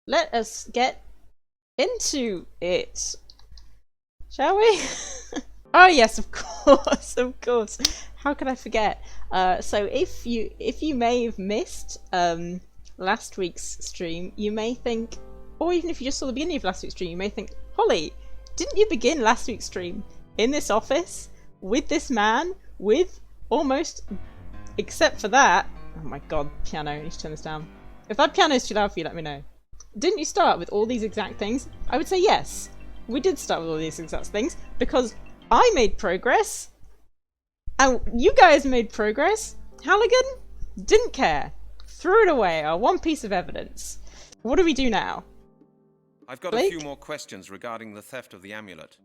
let us get into it, shall we? Oh yes, of course, of course. How could I forget? So if you may have missed last week's stream, you may think, or even if you just saw the beginning of last week's stream, you may think, Holly, didn't you begin last week's stream in this office with this man, with almost, except for that, oh my god, piano, I need to turn this down. If that piano is too loud for you, let me know. Didn't you start with all these exact things? I would say yes. We did start with all these exact things, because I made progress, and you guys made progress. Halligan didn't care. Threw it away, our one piece of evidence. What do we do now? I've got Blake? a few more questions regarding the theft of the amulet.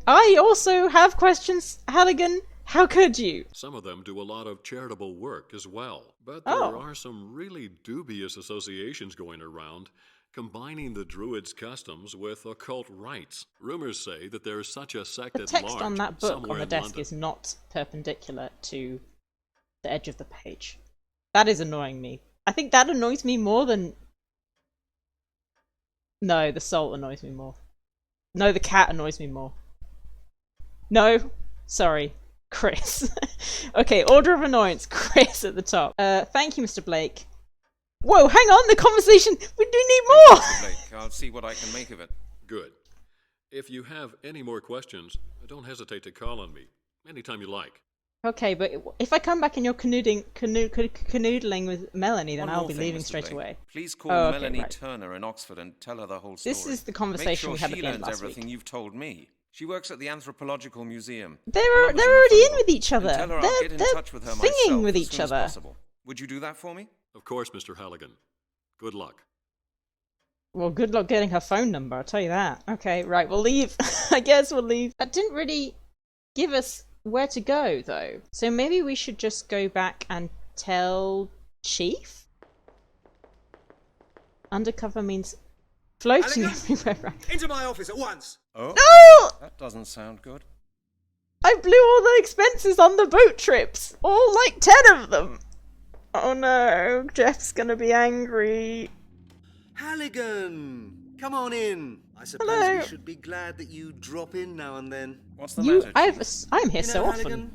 I also have questions, Halligan. How could you? Some of them do a lot of charitable work as well. But Oh. there are some really dubious associations going around, combining the Druids' customs with occult rites. Rumors say that there is such a sect The at text large on that book on somewhere the in desk London. is not perpendicular to the edge of the page. That is annoying me. I think that annoys me more than... No, the salt annoys me more. No, the cat annoys me more. No, sorry, Chris. Okay, order of annoyance, Chris at the top. Thank you, Mr. Blake. Whoa, hang on, the conversation! We do need more! Mr. Blake, I'll see what I can make of it. Good. If you have any more questions, don't hesitate to call on me anytime you like. Okay, but if I come back and you're canoodling with Melanie, then One I'll more be thing, leaving Mr. straight Blake. away. Please call Oh, okay, Melanie right. Turner in Oxford and tell her the whole story. This is the conversation Make we sure had at she the end learns last everything week. you've told me. She works at the Anthropological Museum. They're And I was already on the in phone. with each other. And tell her I'll get in They're touch with her singing myself with as each soon as other. possible. Would you do that for me? Of course, Mr. Halligan. Good luck. Well, good luck getting her phone number, I'll tell you that. Okay, right, we'll leave. I guess we'll leave. That didn't really give us where to go, though. So maybe we should just go back and tell Chief? Undercover means floating Halligan? everywhere, right? Into my office at once! Oh, No! that doesn't sound good. I blew all the expenses on the boat trips! All like 10 of them! Oh no, Jeff's gonna be angry. Halligan! Come on in. I suppose Hello. we should be glad that you drop in now and then. What's the matter, Chief? I'm here You know, so often. Halligan,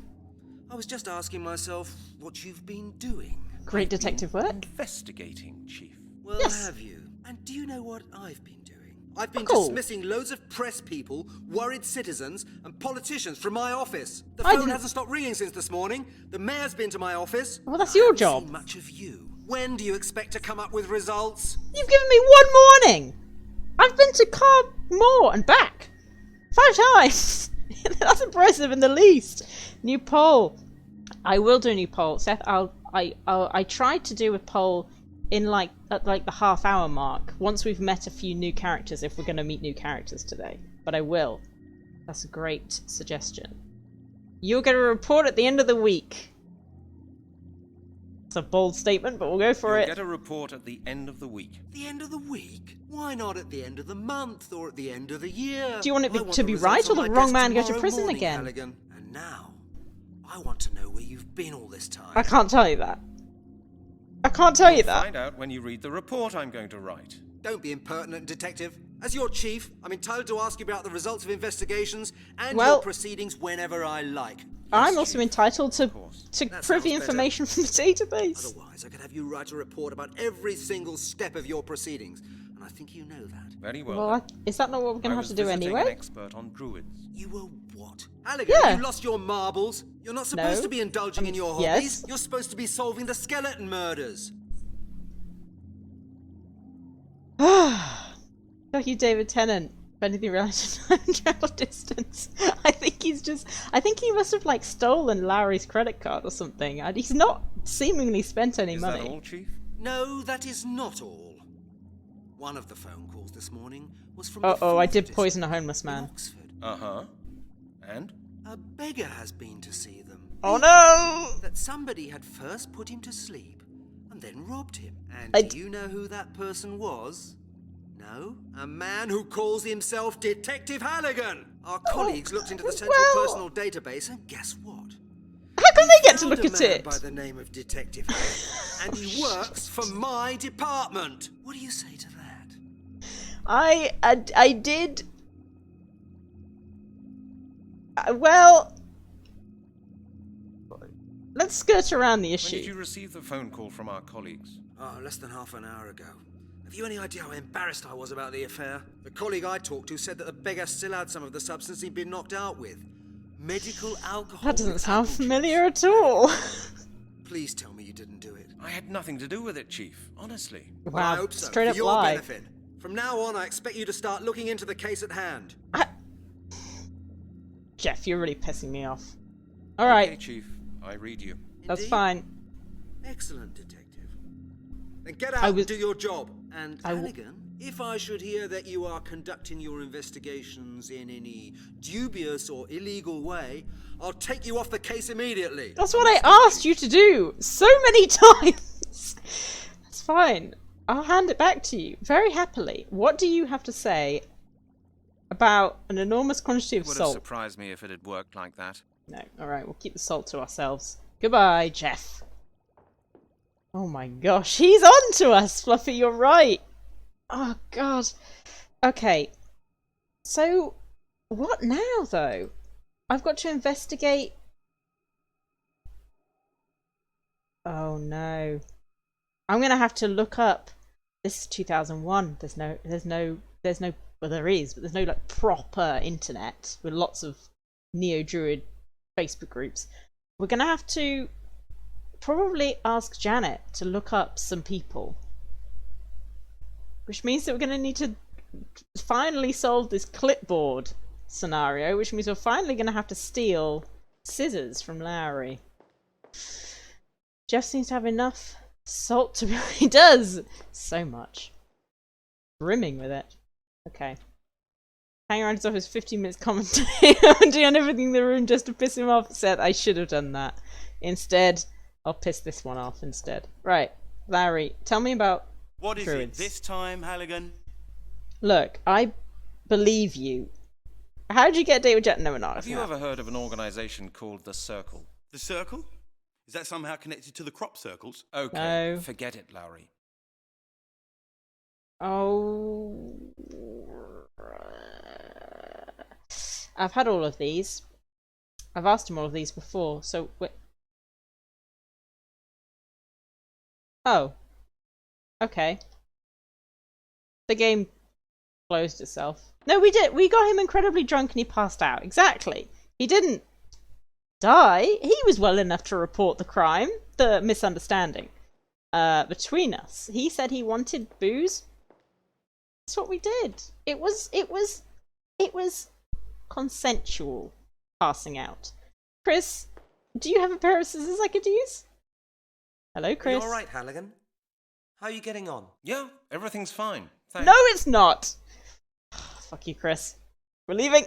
I was just asking myself what you've been doing. Great detective work. Investigating, Chief. Well, Yes. have you? And do you know what I've been doing? I've been Cool. dismissing loads of press people, worried citizens, and politicians from my office. The I phone didn't- hasn't stopped ringing since this morning. The mayor's been to my office. Well, that's I your haven't job. seen much of you. When do you expect to come up with results? You've given me one morning! I've been to Cobb Moor and back! 5 times! That's impressive in the least! New poll. I will do a new poll. Seth, I tried to do a poll in at the half-hour mark, once we've met a few new characters, if we're going to meet new characters today. But I will. That's a great suggestion. You'll get a report at the end of the week. It's a bold statement, but we'll go for You'll it. get a report at the end of the week. The end of the week? Why not at the end of the month or at the end of the year? Do you want it I to the be results right or on the my wrong desk man go to tomorrow prison morning, again? Halligan. And now, I want to know where you've been all this time. I can't tell you that. I can't tell you that. Find out when you read the report I'm going to write. Don't be impertinent, detective. As your chief, I'm entitled to ask you about the results of investigations and Well- your proceedings whenever I like. I'm also Chief. entitled to course. to That privy sounds better. information from the database. Otherwise, I could have you write a report about every single step of your proceedings. And I think you know that. Very well. Well, then. is that not what we're going I to have was to do visiting an anyway? expert on Druids. You were what? Halligan, Yeah. have you lost your marbles? You're not supposed No. to be indulging in your yes. hobbies. You're supposed to be solving the skeleton murders. Fuck you, David Tennant. If anything related to time travel distance. I think he must have stolen Lowry's credit card or something. And he's not seemingly spent any Is money. that all, Chief? No, that is not all. One of the phone calls this morning was from Uh the oh, I 4th did district poison a homeless in man. Oxford. Uh-huh. And? A beggar has been to see them. Oh no! That somebody had first put him to sleep and then robbed him. And I do you know who that person was? No? A man who calls himself Detective Halligan! Our colleagues looked into the central well- personal database and guess what? How can they get to Found look a at man it? by the name of Detective Halligan, and he works for my department. What do you say to that? I did. Well, let's skirt around the When did issue. you receive the phone call from our colleagues? Oh, less than half an hour ago. Have you any idea how embarrassed I was about the affair? The colleague I talked to said that the beggar still had some of the substance he'd been knocked out with. Medical alcohol. That doesn't with sound apple familiar juice. at all. Please tell me you didn't do it. I had nothing to do with it, Chief. Honestly. Well, I Wow, hope so. straight For up your lie. benefit. From now on, I expect you to start looking into the case at hand. Jeff, you're really pissing me off. All right, Okay, Chief. I read you. that's Indeed? fine. Excellent, detective. Then get out and do your job. And Halligan, if I should hear that you are conducting your investigations in any dubious or illegal way, I'll take you off the case immediately. That's what I asked you to do so many times. That's fine. I'll hand it back to you very happily. What do you have to say about an enormous quantity of It would have salt? surprised me if it had worked like that. No. All right, we'll keep the salt to ourselves. Goodbye, Jeff. Oh my gosh, he's on to us, Fluffy. You're right. Oh god. Okay. So, what now, though? I've got to investigate. Oh no. I'm gonna have to look up. This is 2001. There's no. Well, there is, but there's no like proper internet with lots of neo-druid Facebook groups. We're gonna have to probably ask Janet to look up some people, which means that we're gonna need to finally solve this clipboard scenario, which means we're finally gonna have to steal scissors from Lowry. Jeff seems to have enough salt to. He does so much, brimming with it. Okay. Hang around his office 15 minutes commentating on everything in the room just to piss him off. Said I should have done that. Instead, I'll piss this one off instead. Right, Larry, tell me about What is Druids. it this time, Halligan? Look, I believe you. How did you get a date with Jet? No, we're not. Have you ever heard of an organization called the Circle? The Circle? Is that somehow connected to the crop circles? Okay, No. forget it, Lowry. Oh. I've had all of these. I've asked him all of these before, so wait. Oh. Okay. The game closed itself. No, we did. We got him incredibly drunk and he passed out. Exactly. He didn't die. He was well enough to report the crime, the misunderstanding between us. He said he wanted booze. That's what we did. It was consensual passing out. Chris, do you have a pair of scissors I could use? Hello, Chris. Are you all right, Halligan? How are you getting on? Yeah, everything's fine. Thanks. No, it's not. Fuck you, Chris. We're leaving.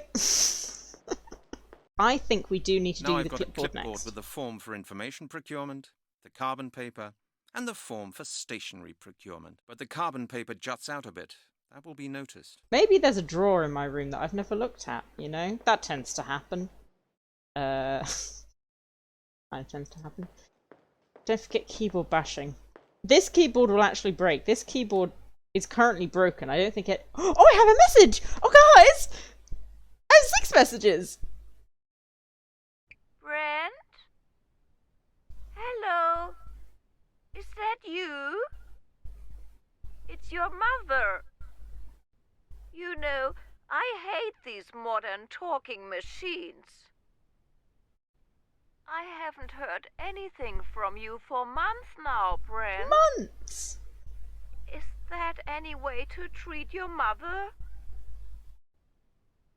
I think we do need to Now do I've the got a clipboard clipboard next. with the form for information procurement, the carbon paper, and the form for stationery procurement. But the carbon paper juts out a bit. That will be noticed. Maybe there's a drawer in my room that I've never looked at, you know? That tends to happen. That tends to happen. Don't forget keyboard bashing. This keyboard will actually break. This keyboard is currently broken. I don't think it... Oh, I have a message! Oh, guys! I have 6 messages! Brent? Hello? Is that you? It's your mother. You know, I hate these modern talking machines. I haven't heard anything from you for months now, Brent. Months! Is that any way to treat your mother?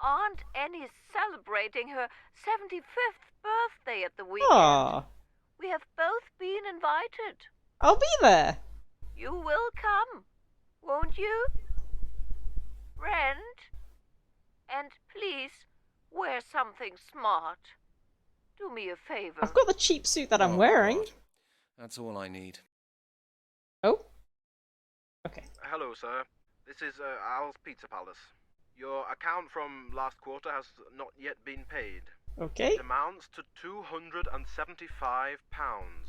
Aunt Annie's celebrating her 75th birthday at the weekend. Aw, We have both been invited. I'll be there. You will come, won't you? Brent? And please, wear something smart. Do me a favor. I've got the cheap suit that I'm Oh, wearing. God. That's all I need. Oh. Okay. Hello, sir. This is Owl's Pizza Palace. Your account from last quarter has not yet been paid. Okay. It amounts to £275.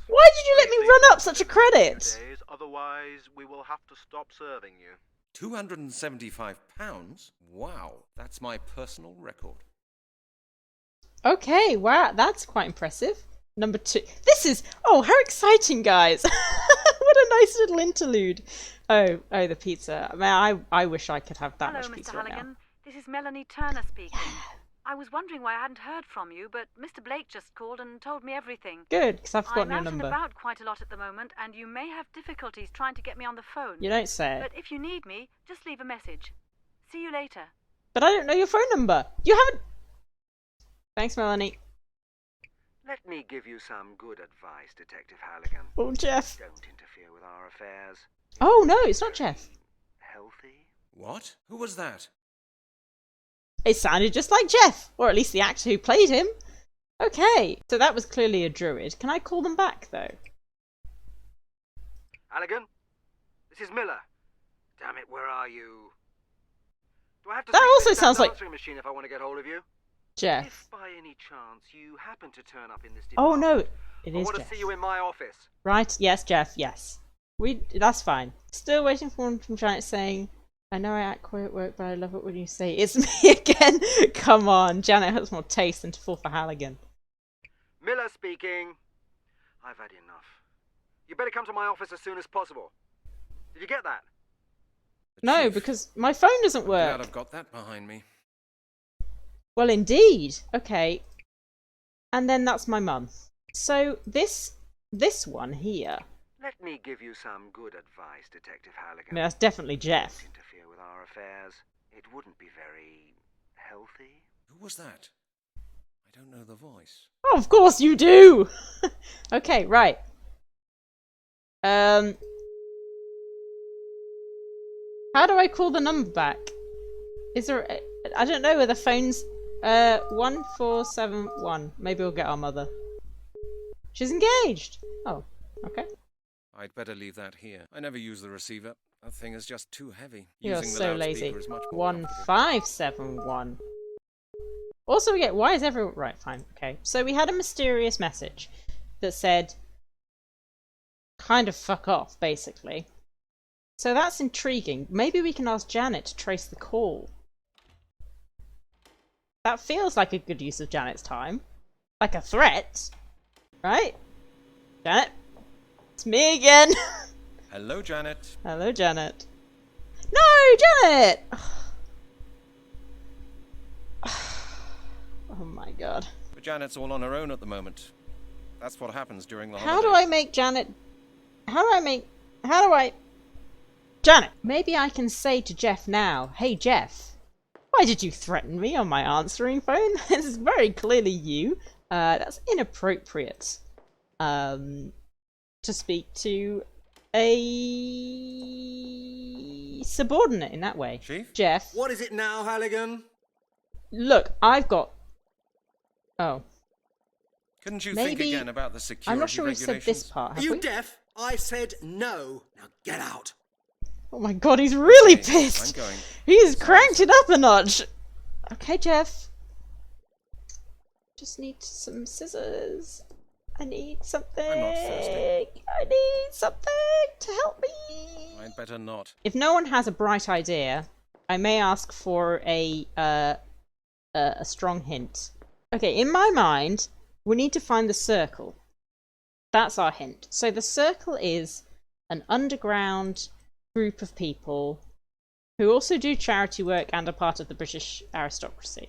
Why did you let me run up such a credit? Days, otherwise we will have to stop serving you. £275? Wow, that's my personal record. Okay, wow, that's quite impressive. Number 2. This is... Oh, how exciting, guys. What a nice little interlude. Oh, the pizza. Man, I wish I could have that Hello, much pizza Mr. right now. Halligan. This is Melanie Turner speaking. I was wondering why I hadn't heard from you, but Mr. Blake just called and told me everything. Good, because I've forgotten I'm your out and number. about quite a lot at the moment, and you may have difficulties trying to get me on the phone. You don't say. But if you need me, just leave a message. See you later. But I don't know your phone number. You haven't... Thanks, Melanie. Let me give you some good advice, Detective Halligan. Oh, Jeff. Don't interfere with our affairs. Oh, no, it's not Jeff. Healthy? What? Who was that? It sounded just like Jeff, or at least the actor who played him. Okay, so that was clearly a druid. Can I call them back, though? Halligan? This is Miller. Damn it, where are you? Do I have to That speak also to this sounds like- answering machine if I want to get hold of you? Jeff. If by any chance you happen to turn up in this Oh, department, no, it I is want Jeff. to see you in my office. Right, yes, Jeff, yes. That's fine. Still waiting for one from Janet saying, I know I act quiet at work, but I love it when you say it's me again. Come on, Janet has more taste than to fall for Halligan. Miller speaking. I've had enough. You better come to my office as soon as possible. Did you get that? No, Chief, because my phone doesn't I'm work. glad I've got that behind me. Well, indeed. Okay. And then that's my mum. So this one here. Let me give you some good advice, Detective Halligan. I mean, that's definitely Jeff. Don't interfere with our affairs. It wouldn't be very healthy. Who was that? I don't know the voice. Oh, of course you do. Okay, right. How do I call the number back? Is there? I don't know where the phone's. 1471. Maybe we'll get our mother. She's engaged. Oh, okay. I'd better leave that here. I never use the receiver. That thing is just too heavy. You're Using the so loudspeaker lazy. is much more comfortable. 1571. Also, we get. Why is everyone. Right, fine. Okay. So we had a mysterious message that said. Kind of fuck off, basically. So that's intriguing. Maybe we can ask Janet to trace the call. That feels like a good use of Janet's time. Like a threat. Right? Janet? It's me again! Hello, Janet. Hello, Janet. No, Janet! Oh my god. But Janet's all on her own at the moment. That's what happens during the How do holidays. I make Janet... How do I... Janet! Maybe I can say to Jeff now, hey Jeff, why did you threaten me on my answering phone? This is very clearly you. That's inappropriate. To speak to a subordinate in that way. Chief? Jeff. What is it now, Halligan? Look, I've got... Oh. Couldn't you Maybe- think again about the security I'm not sure we said this regulations? part, Are have you we? deaf? I said no. Now get out. Oh my god, he's really Okay, pissed. I'm going. He's cranked it up a notch. Okay, Jeff. Just need some scissors. I need something. I'm not thirsty. I need something to help me. I'd better not. If no one has a bright idea, I may ask for a strong hint. Okay, in my mind, we need to find the circle. That's our hint. So the circle is an underground group of people who also do charity work and are part of the British aristocracy.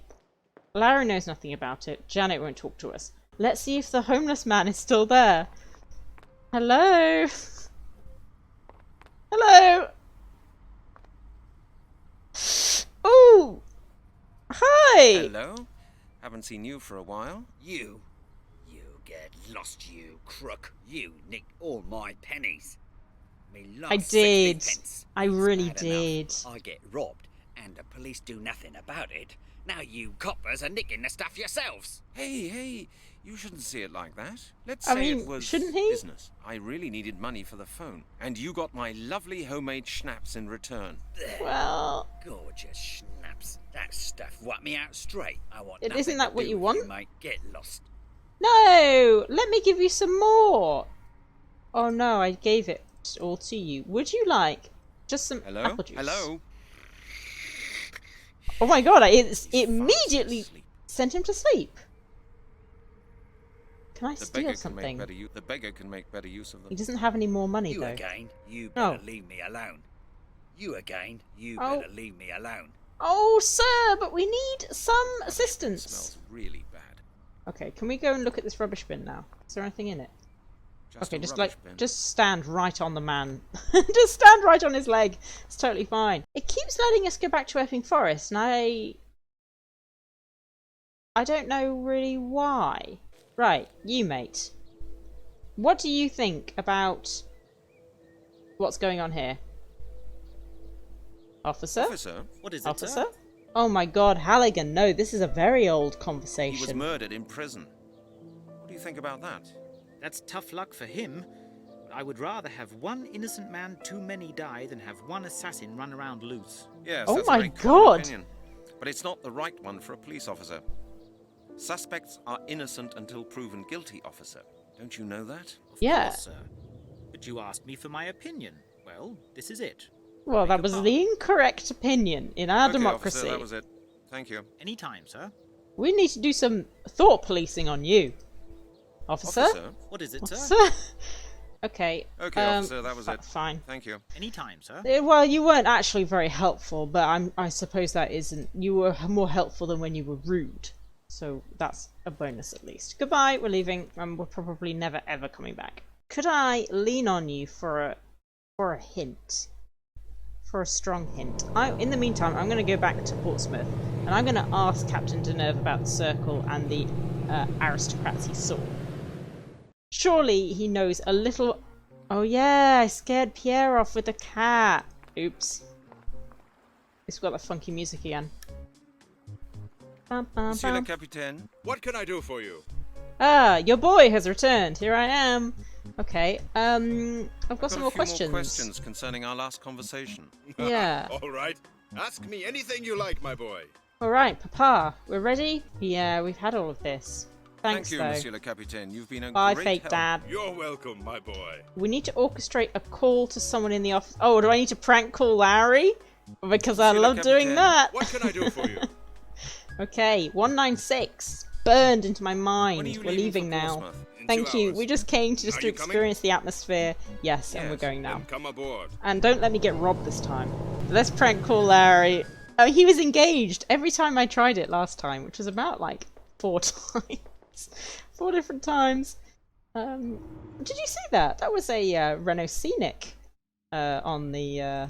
Larry knows nothing about it. Janet won't talk to us. Let's see if the homeless man is still there. Hello? Hello? Ooh! Hi! Hello? Haven't seen you for a while. You get lost, you crook. You nicked all my pennies. Me last I did. 60p. I It's really bad enough did. I get robbed, and the police do nothing about it. Now you coppers are nicking the stuff yourselves. Hey, you shouldn't see it like that. Let's I say mean, it was shouldn't he? business. I really needed money for the phone, and you got my lovely homemade schnapps in return. Well, Gorgeous schnapps. That stuff wiped me out straight. I want It- nothing isn't that to what do you with want? mate. Get lost. no! Let me give you some more! Oh no, I gave it all to you. Would you like Just some Hello? apple juice. Hello? Oh my god, it immediately sent him to sleep. Can I steal something? The beggar can make better use of them. He doesn't have any more money, You though. again? You better leave me alone. You again? You better leave me alone. Oh, sir, but we need some assistance. It smells really bad. Okay, can we go and look at this rubbish bin now? Is there anything in it? Just okay, bin. just stand right on the man. Just stand right on his leg. It's totally fine. It keeps letting us go back to Epping Forest, and I don't know really why. Right, you mate. What do you think about what's going on here? Officer? Officer? What is it, Officer? sir? Oh my god, Halligan, no, this is a very old conversation. He was murdered in prison. What do you think about that? That's tough luck for him. I would rather have one innocent man too many die than have one assassin run around loose. Yes, oh that's my a very common god! opinion. But it's not the right one for a police officer. Suspects are innocent until proven guilty, officer. Don't you know that? Of Yeah. course, sir. But you asked me for my opinion. Well, this is it. Well, that was the incorrect opinion in our Okay, democracy. officer, that was it. Thank you. Any time, sir. We need to do some thought policing on you. Officer? What is it, sir? Officer? Okay. Okay, officer, that was it. Fine. Thank you. Any time, sir. Well, you weren't actually very helpful, but I suppose that isn't. You were more helpful than when you were rude. So that's a bonus at least. Goodbye, we're leaving, and we're probably never ever coming back. Could I lean on you for a hint? For a strong hint. In the meantime, I'm going to go back to Portsmouth, and I'm going to ask Captain Deneuve about the circle and the aristocrats he saw. Surely he knows a little... Oh yeah, I scared Pierre off with the cat. Oops. It's got that funky music again. Bum, bum, Monsieur le bum. Capitaine. What can I do for you? Ah, your boy has returned. Here I am. Okay, I've got some more questions. More questions concerning our last conversation. Yeah. All right. Ask me anything you like, my boy. Alright, Papa, we're ready? Yeah, we've had all of this. Thanks, Thank you, though. Monsieur le Capitaine. You've been a Bye, great fake help. dad. You're welcome, my boy. We need to orchestrate a call to someone in the office. Oh, do I need to prank call Lowry? Because I Monsieur le love doing Capitaine. that. What can I do for you? Okay, 196. Burned into my mind. When are you We're leaving for now. Portsmouth? In Thank 2 you. hours. We just came to just Are to you coming? experience the atmosphere. Yes, and we're going now. Then come aboard. And don't let me get robbed this time. Let's prank call Larry. Oh, he was engaged every time I tried it last time, which was about like 4 times. 4 different times. Did you see that? That was a Renault Scenic on the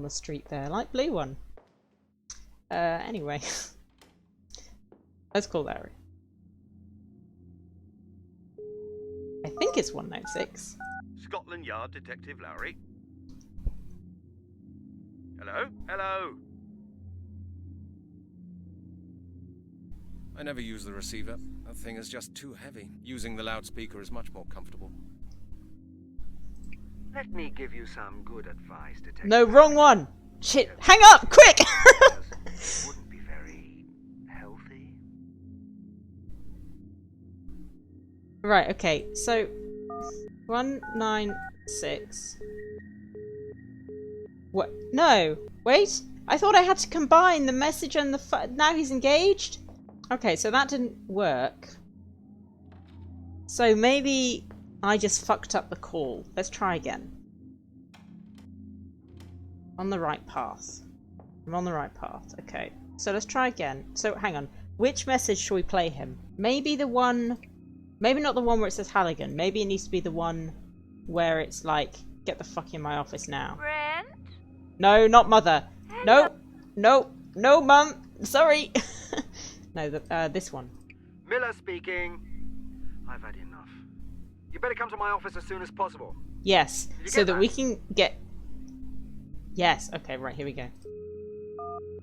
street there, light blue one. Anyway, let's call Larry. I think it's 196. Scotland Yard Detective Lowry. Hello? Hello? I never use the receiver. That thing is just too heavy. Using the loudspeaker is much more comfortable. Let me give you some good advice, Detective. No, wrong one. Shit, hang up, quick! Wouldn't be very healthy. Right, okay, so 196. What? No, wait. I thought I had to combine the message and the now he's engaged? Okay, so that didn't work. So maybe I just fucked up the call. Let's try again. On the right path. I'm on the right path. Okay, so let's try again. So hang on. Which message should we play him? Maybe the one... Maybe not the one where it says Halligan. Maybe it needs to be the one where it's like, get the fuck in my office now. Brent? No, not mother. No, no, no, mum. Sorry. No, this one. Miller speaking. I've had enough. You better come to my office as soon as possible. Yes, Did you so get that we can get... Yes, okay, right, here we go.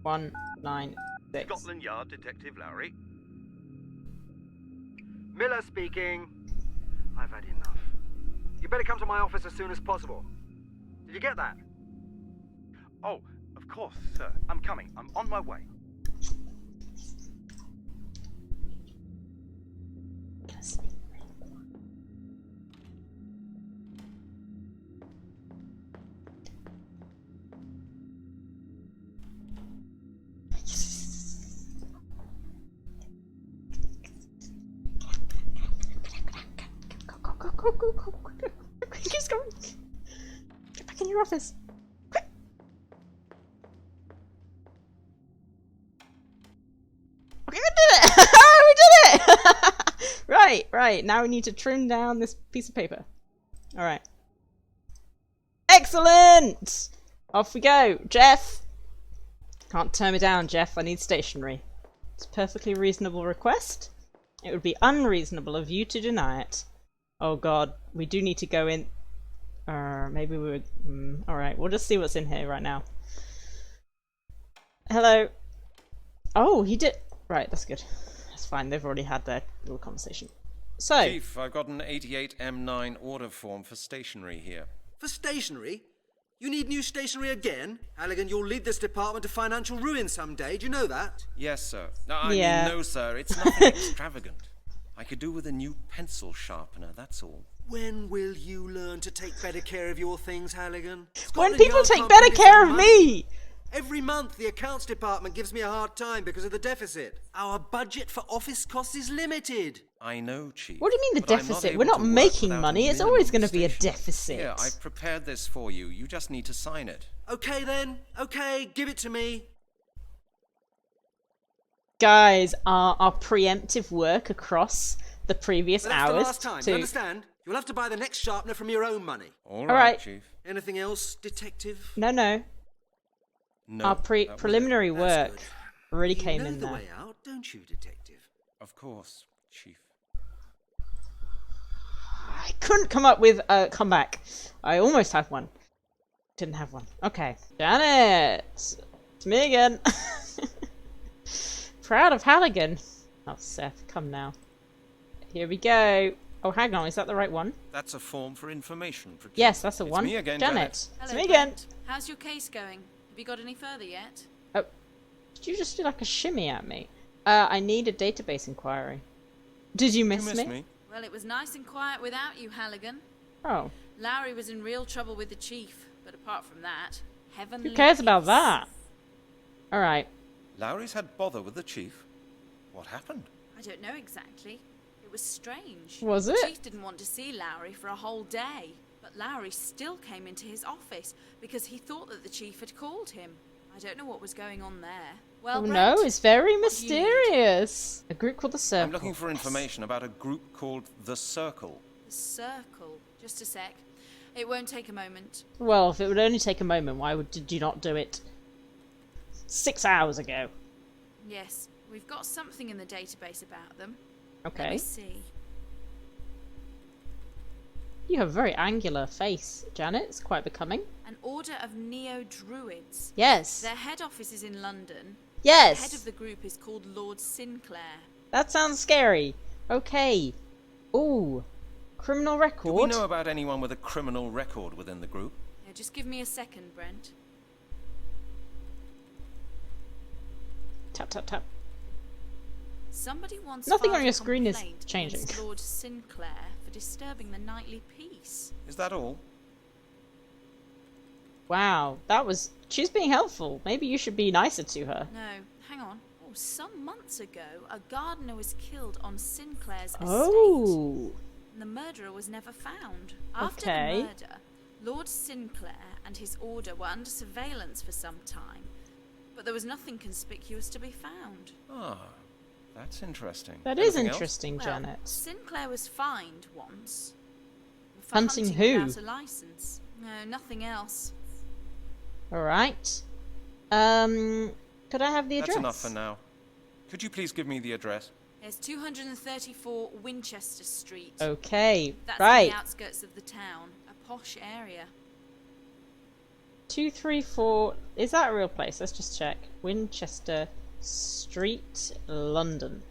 196. Scotland Yard Detective Lowry. Miller speaking. I've had enough. You better come to my office as soon as possible. Did you get that? Oh, of course, sir. I'm coming. I'm on my way. Quick. Keep going. Get back in your office. Quick. Okay, we did it! We did it! Right. Now we need to trim down this piece of paper. Alright. Excellent! Off we go. Jeff! Can't turn me down, Jeff. I need stationery. It's a perfectly reasonable request. It would be unreasonable of you to deny it. Oh god, we do need to go in. Maybe we would. Alright, we'll just see what's in here right now. Hello. Oh, he did. Right, that's good. That's fine, they've already had their little conversation. So. Chief, I've got an 88M9 order form for stationery here. For stationery? You need new stationery again? Halligan, you'll lead this department to financial ruin someday, do you know that? Yes, sir. No, I mean, no, sir, it's nothing extravagant. I could do with a new pencil sharpener, that's all. When will you learn to take better care of your things, Halligan? When people take better care of me! Every month the accounts department gives me a hard time because of the deficit. Our budget for office costs is limited. I know, Chief. What do you mean the deficit? We're not making money, it's always going to be a deficit. Yeah, I've prepared this for you. You just need to sign it. Okay then. Okay, give it to me. Guys, our preemptive work across the previous hours. The last time, you understand? You'll have to buy the next sharpener from your own money. All right, Chief. Anything else, Detective? No. Our preliminary work really came in there. You know the way out, don't you, Detective? Of course, Chief. I couldn't come up with a comeback. I almost had one. Didn't have one. Okay. Janet! It's me again. Proud of Halligan. Oh, Seth, come now. Here we go. Oh, hang on, is that the right one? That's a form for information. Yes, that's the one. Me again, Janet. Hello, it's me again. Brent. How's your case going? Have you got any further yet? Oh, did you just do like a shimmy at me? I need a database inquiry. Did you miss me? Well, it was nice and quiet without you, Halligan. Oh. Lowry was in real trouble with the chief, but apart from that, heavenly Who cares peace. about that? Alright. Lowry's had bother with the chief? What happened? I don't know exactly. It was strange. Was it? The chief didn't want to see Lowry for a whole day, but Lowry still came into his office because he thought that the chief had called him. I don't know what was going on there. Well, Oh Brent, no, it's very mysterious. A group called the Circle. I'm looking for information about a group called the Circle. The Circle. Just a sec. It won't take a moment. Well, if it would only take a moment, why did you not do it 6 hours ago? Yes, we've got something in the database about them. Okay. Let me see. You have a very angular face, Janet. It's quite becoming. An order of Neo-Druids. Yes. Their head office is in London. Yes. The head of the group is called Lord Sinclair. That sounds scary. Okay. Ooh. Criminal record. Do we know about anyone with a criminal record within the group? Now, just give me a second, Brent. Tap, tap, tap. Somebody wants Nothing on filed your a screen is complaint changing. against Lord Sinclair for disturbing the nightly peace. Is that all? Wow, that was... She's being helpful. Maybe you should be nicer to her. No, hang on. Oh, some months ago, a gardener was killed on Sinclair's estate. Oh. And the murderer was never found. After Okay. the murder, Lord Sinclair and his order were under surveillance for some time, but there was nothing conspicuous to be found. Ah, that's interesting. That is Anything else? interesting, Well, Janet. Sinclair was fined once. For Hunting hunting who? without a license. No, nothing else. Alright. Could I have the address? That's enough for now. Could you please give me the address? There's 234 Winchester Street. Okay, That's right. in the outskirts of the town. A posh area. 234... Is that a real place? Let's just check. Winchester Street, London.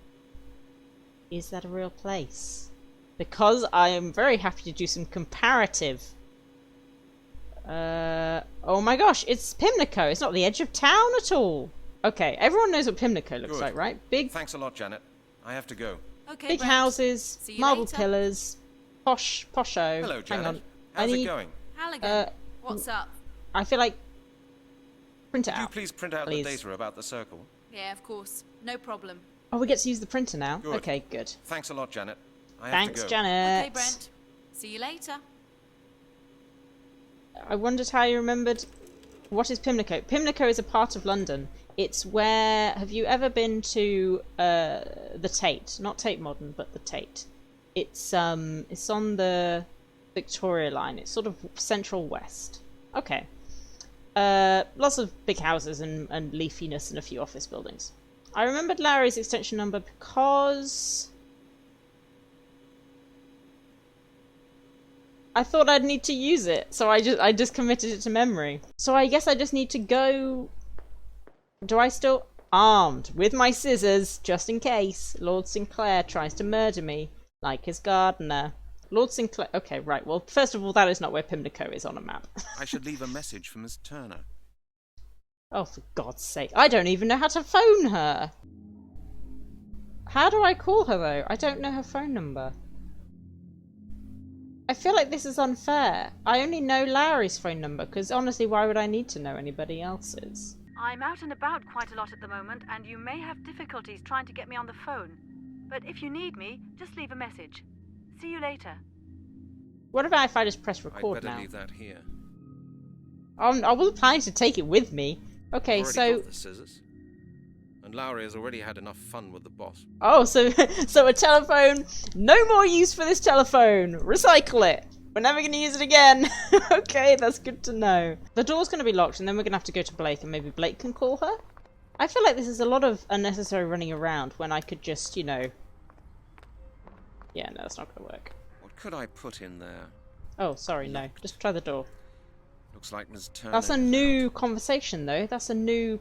Is that a real place? Because I am very happy to do some comparative. Oh my gosh, it's Pimlico. It's not the edge of town at all. Okay, everyone knows what Pimlico looks Good. like, right? Big, Thanks a lot, Janet. I have to go. Okay, big Brent. houses, See you marble later. pillars, posho. Hello, Hang Janet. on. How's I need, it going? Halligan, what's up? I feel like... Print it Could you out. please print out please. the data about the circle? Yeah, of course. No problem. Oh, we get to use the printer now? Good. Okay, good. Thanks a lot, Janet. I have Thanks, to go. Janet. Okay, Brent. See you later. I wondered how you remembered. What is Pimlico? Pimlico is a part of London. It's where... Have you ever been to the Tate? Not Tate Modern, but the Tate. It's on the Victoria line. It's sort of central west. Okay. Lots of big houses and leafiness and a few office buildings. I remembered Lowry's extension number because I thought I'd need to use it, so I just committed it to memory. So I guess I just need to go. Do I still armed with my scissors just in case Lord Sinclair tries to murder me like his gardener? Lord Sinclair. Okay, right. Well, first of all, that is not where Pimlico is on a map. I should leave a message for Miss Turner. Oh, for God's sake. I don't even know how to phone her. How do I call her, though? I don't know her phone number. I feel like this is unfair. I only know Lowry's phone number, because honestly, why would I need to know anybody else's? I'm out and about quite a lot at the moment, and you may have difficulties trying to get me on the phone. But if you need me, just leave a message. See you later. What about if I just press record I'd better now? leave that here. I wasn't planning to take it with me. Okay, Already so... got the scissors. And Lowry has already had enough fun with the boss. Oh, so a telephone. No more use for this telephone. Recycle it. We're never going to use it again. Okay, that's good to know. The door's going to be locked, and then we're going to have to go to Blake, and maybe Blake can call her? I feel like this is a lot of unnecessary running around when I could just, you know... Yeah, no, that's not going to work. What could I put in there? Oh, sorry, no. Just try the door. Looks like Miss Turner. That's a new conversation, though. That's a new...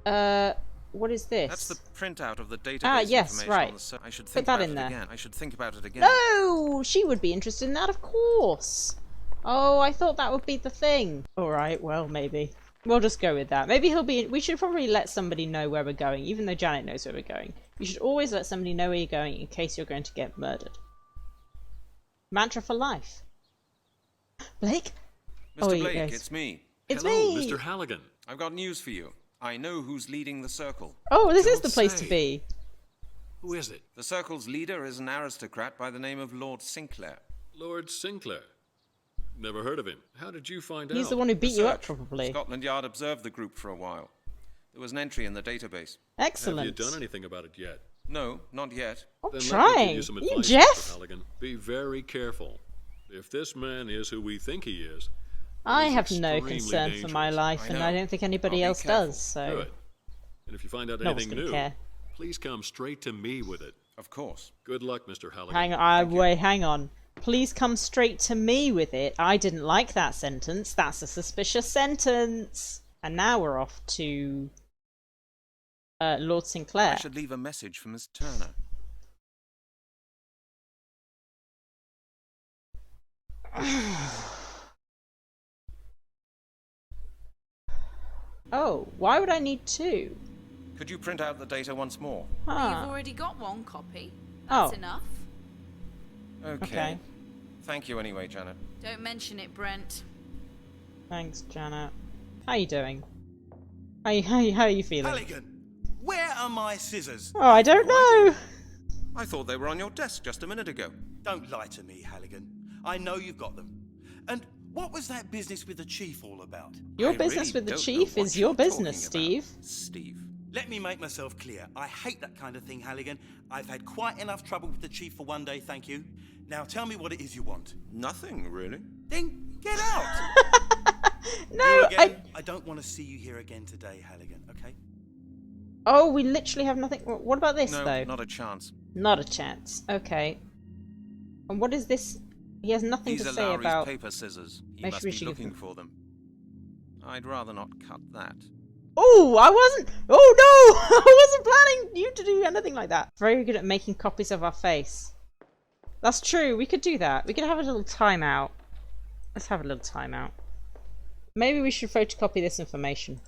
what is this? That's the printout of the database yes, information right. on the I should Put think that about in it there. again. I should think about it again. No! She would be interested in that, of course. Oh, I thought that would be the thing. Alright, well, maybe. We'll just go with that. Maybe he'll be... We should probably let somebody know where we're going, even though Janet knows where we're going. You should always let somebody know where you're going in case you're going to get murdered. Mantra for life. Blake? Mr. Blake, it's me. It's Hello, me! Mr. Halligan. I've got news for you. I know who's leading the circle. Oh, this is Don't the place say. to be. Who is it? The circle's leader is an aristocrat by the name of Lord Sinclair. Lord Sinclair. Never heard of him. How did you find out? He's the one who beat you up, Research. probably. Scotland Yard observed the group for a while. There was an entry in the database. Excellent. Have you done anything about it yet? No, not yet. I'm Then let me trying. give you some You advice, Jeff? Mr. Halligan. Be very careful. If this man is who we think he is, I he's have no extremely concern for my dangerous. life, and I don't think anybody I'll be else careful. does, so... Good. And if you find out No one's anything gonna new, care. please come straight to me with it. Of course. Good luck, Mr. Halligan. Hang on. Please come straight to me with it. I didn't like that sentence. That's a suspicious sentence. And now we're off to Lord Sinclair. I should leave a message for Miss Turner. Oh, why would I need two? Could you print out the data once more? You've already got one copy. That's enough. Okay. Thank you anyway, Janet. Don't mention it, Brent. Thanks, Janet. How you doing? How are you feeling? Halligan, where are my scissors? Oh, I don't know. I thought they were on your desk just a minute ago. Don't lie to me, Halligan. I know you've got them. And what was that business with the chief all about? Your I business really with the don't chief know what is your you're talking business, about, Steve. Steve. Let me make myself clear. I hate that kind of thing, Halligan. I've had quite enough trouble with the chief for one day, thank you. Now tell me what it is you want. Nothing, really. Then get out! No, I don't want to see you here again today, Halligan, okay? Oh, we literally have nothing. What about this, No, though? not a chance. Not a chance. Okay. And what is this? He has nothing These to are say Lowry's about... paper scissors. He Maybe must we be should give looking them- for them. I'd rather not cut that. Oh, I wasn't... Oh, no! I wasn't planning you to do anything like that. Very good at making copies of our face. That's true. We could do that. We could have a little timeout. Let's have a little timeout. Maybe we should photocopy this information.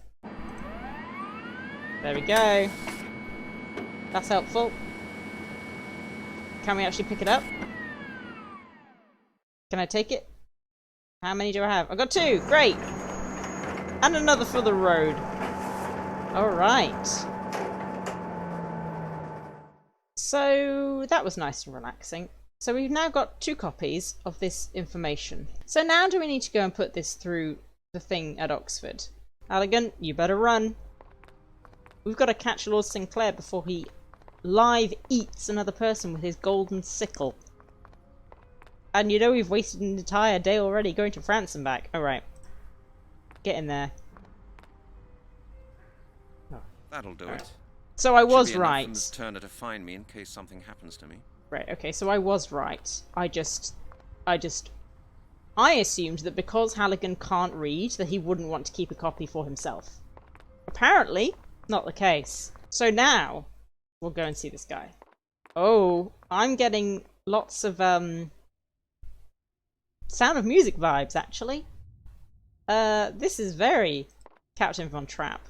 There we go. That's helpful. Can we actually pick it up? Can I take it? How many do I have? I got 2. Great. And another for the road. Alright. So that was nice and relaxing. So we've now got 2 copies of this information. So now do we need to go and put this through the thing at Oxford? Halligan, you better run. We've got to catch Lord Sinclair before he live eats another person with his golden sickle. And you know we've wasted an entire day already going to France and back. Alright. Get in there. Oh. That'll do it. So I was Should be right. enough for Miss Turner to find me in case something happens to me. Right, okay, so I was right. I assumed that because Halligan can't read, that he wouldn't want to keep a copy for himself. Apparently, not the case. So now, we'll go and see this guy. Oh, I'm getting lots of, Sound of Music vibes, actually. This is very Captain Von Trapp.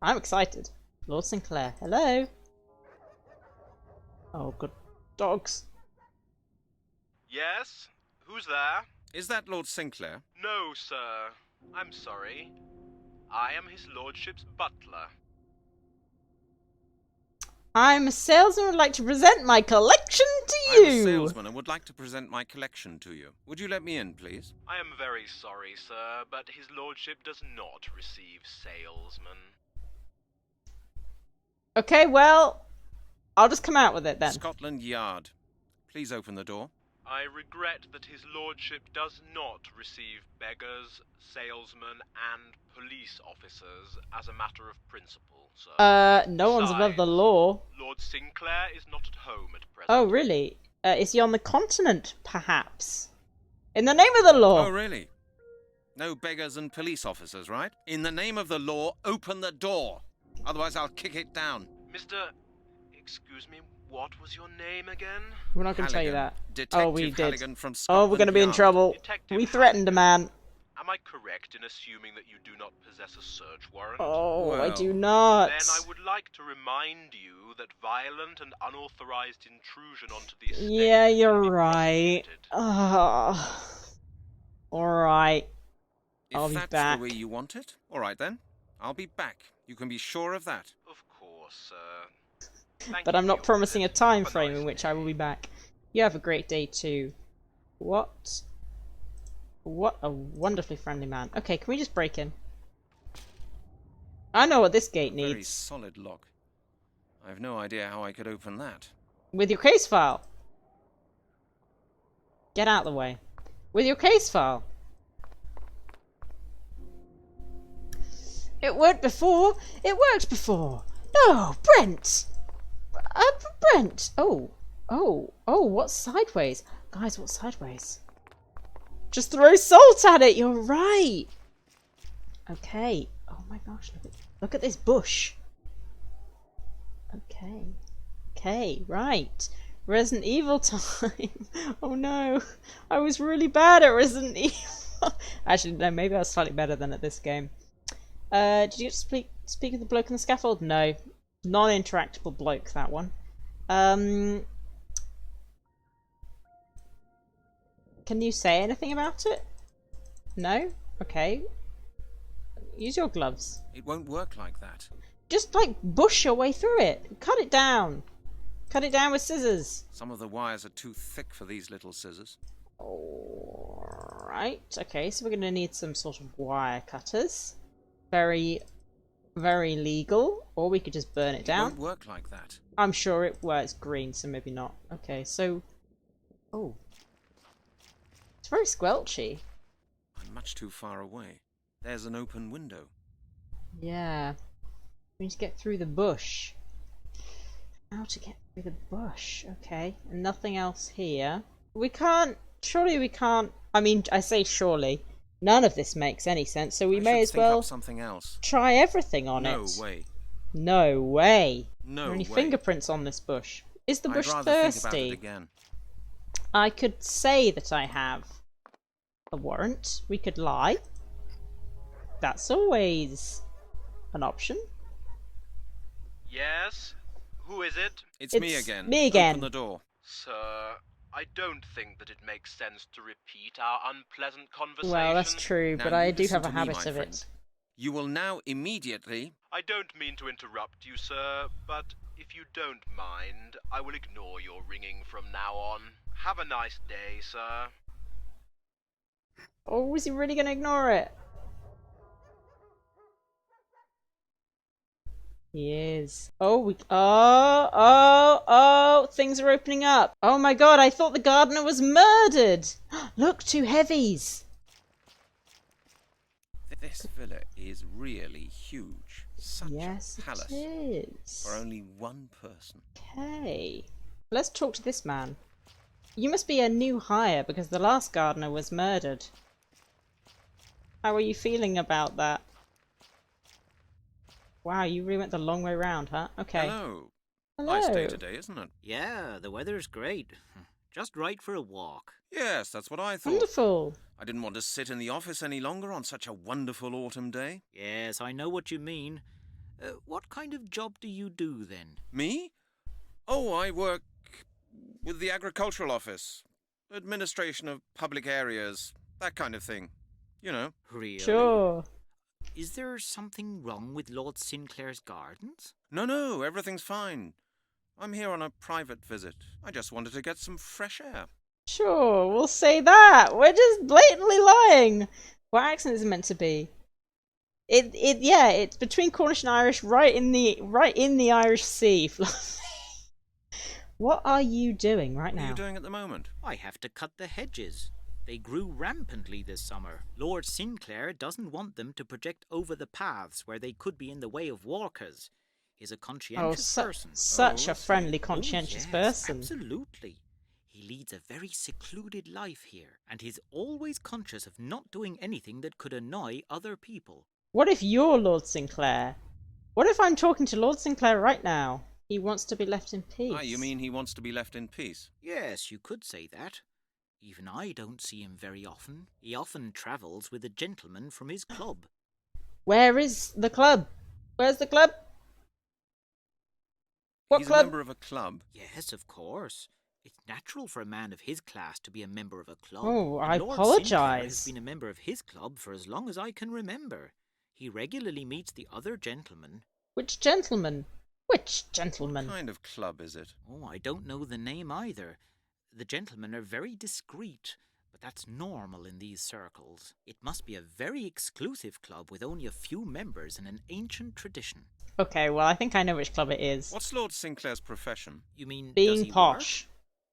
I'm excited. Lord Sinclair, hello? Oh, good dogs. Yes? Who's there? Is that Lord Sinclair? No, sir. I'm sorry. I am his lordship's butler. I'm a salesman and would like to present my collection to you! I'm a salesman and would like to present my collection to you. Would you let me in, please? I am very sorry, sir, but his lordship does not receive salesmen. Okay, well, I'll just come out with it then. Scotland Yard. Please open the door. I regret that his lordship does not receive beggars, salesmen, and police officers as a matter of principle, sir. No one's above the law. Lord Sinclair is not at home at present. Oh, really? Is he on the continent, perhaps? In the name of the law! Oh, really? No beggars and police officers, right? In the name of the law, open the door. Otherwise, I'll kick it down. Mr. Excuse me, what was your name again? We're not going to tell you that. Detective oh, we did. Halligan from Oh, Scotland we're going to be in Yard. trouble. Detective We threatened a man. Am I correct in assuming that you do not possess a search warrant? Oh, well, I do not. Then I would like to remind you that violent and unauthorized intrusion onto the estate... Yeah, you're right. Alright. I'll If be that's back. the way you want it, all right then. I'll be back. You can be sure of that. Of course, sir. Thank But you I'm for not your promising a visit. time Have a frame nice in which day. I will be back. You have a great day too. What? What a wonderfully friendly man. Okay, can we just break in? I know what this gate Very needs. solid lock. I have no idea how I could open that. With your case file. Get out of the way. With your case file. It worked before. It worked before. No, Brent. Brent. Oh, what's sideways? Guys, what's sideways? Just throw salt at it. You're right. Okay. Oh my gosh, look at this bush. Okay, right. Resident Evil time. Oh no, I was really bad at Resident Evil. Actually, no, maybe I was slightly better than at this game. Did you speak of the bloke on the scaffold? No, non-interactable bloke, that one. Can you say anything about it? No? Okay. Use your gloves. It won't work like that. Just, like, bush your way through it. Cut it down. Cut it down with scissors. Some of the wires are too thick for these little scissors. Alright. Okay, so we're going to need some sort of wire cutters. Very, very legal. Or we could just burn it down. It won't work like that. I'm sure it... Well, it's green, so maybe not. Okay, so... Oh. It's very squelchy. I'm much too far away. There's an open window. Yeah. We need to get through the bush. How to get through the bush. Okay. And nothing else here. We can't... Surely we can't... I mean, I say surely. None of this makes any sense, so we may as well... something else. Try everything on it. No way. No way. No Are there any way. fingerprints on this bush? Is the bush I'd rather think about thirsty? it again. I could say that I have a warrant. We could lie. That's always an option. Yes? Who is it? It's me again. Me again. Open the door. Sir, I don't think that it makes sense to repeat our unpleasant conversation. Well, that's true, Now but you I do listen have a to me, habit my of friend. it. You will now immediately... I don't mean to interrupt you, sir, but if you don't mind, I will ignore your ringing from now on. Have a nice day, sir. Or was he really going to ignore it? He is. Oh, things are opening up. Oh my god, I thought the gardener was murdered. Look, 2 heavies. This villa is really huge. Such a palace. It is. For only one person. Okay. Let's talk to this man. You must be a new hire because the last gardener was murdered. How are you feeling about that? Wow, you really went the long way round, huh? Okay. Hello. Hello. Nice day today, isn't it? Yeah, the weather's great. Just right for a walk. Yes, that's what I thought. Wonderful. I didn't want to sit in the office any longer on such a wonderful autumn day. Yes, I know what you mean. What kind of job do you do, then? Me? Oh, I work with the agricultural office. Administration of public areas. That kind of thing. You know. Really? Sure. Is there something wrong with Lord Sinclair's gardens? No, everything's fine. I'm here on a private visit. I just wanted to get some fresh air. Sure, we'll say that. We're just blatantly lying. What accent is it meant to be? It's between Cornish and Irish, right in the Irish Sea. What are you doing right now? What are you doing at the moment? I have to cut the hedges. They grew rampantly this summer. Lord Sinclair doesn't want them to project over the paths where they could be in the way of walkers. He's a conscientious person. Such a friendly, conscientious person. Absolutely. He leads a very secluded life here, and he's always conscious of not doing anything that could annoy other people. What if you're Lord Sinclair? What if I'm talking to Lord Sinclair right now? He wants to be left in peace. Ah, you mean he wants to be left in peace? Yes, you could say that. Even I don't see him very often. He often travels with a gentleman from his club. Where is the club? Where's the club? What He's club? a member of a club? Yes, of course. It's natural for a man of his class to be a member of a club. Oh, I Lord apologise. Sinclair has been a member of his club for as long as I can remember. He regularly meets the other gentlemen. Which gentleman? Which gentleman? What kind of club is it? Oh, I don't know the name either. The gentlemen are very discreet, but that's normal in these circles. It must be a very exclusive club with only a few members and an ancient tradition. Okay, well, I think I know which club it is. What's Lord Sinclair's profession? You mean being does he posh? Work?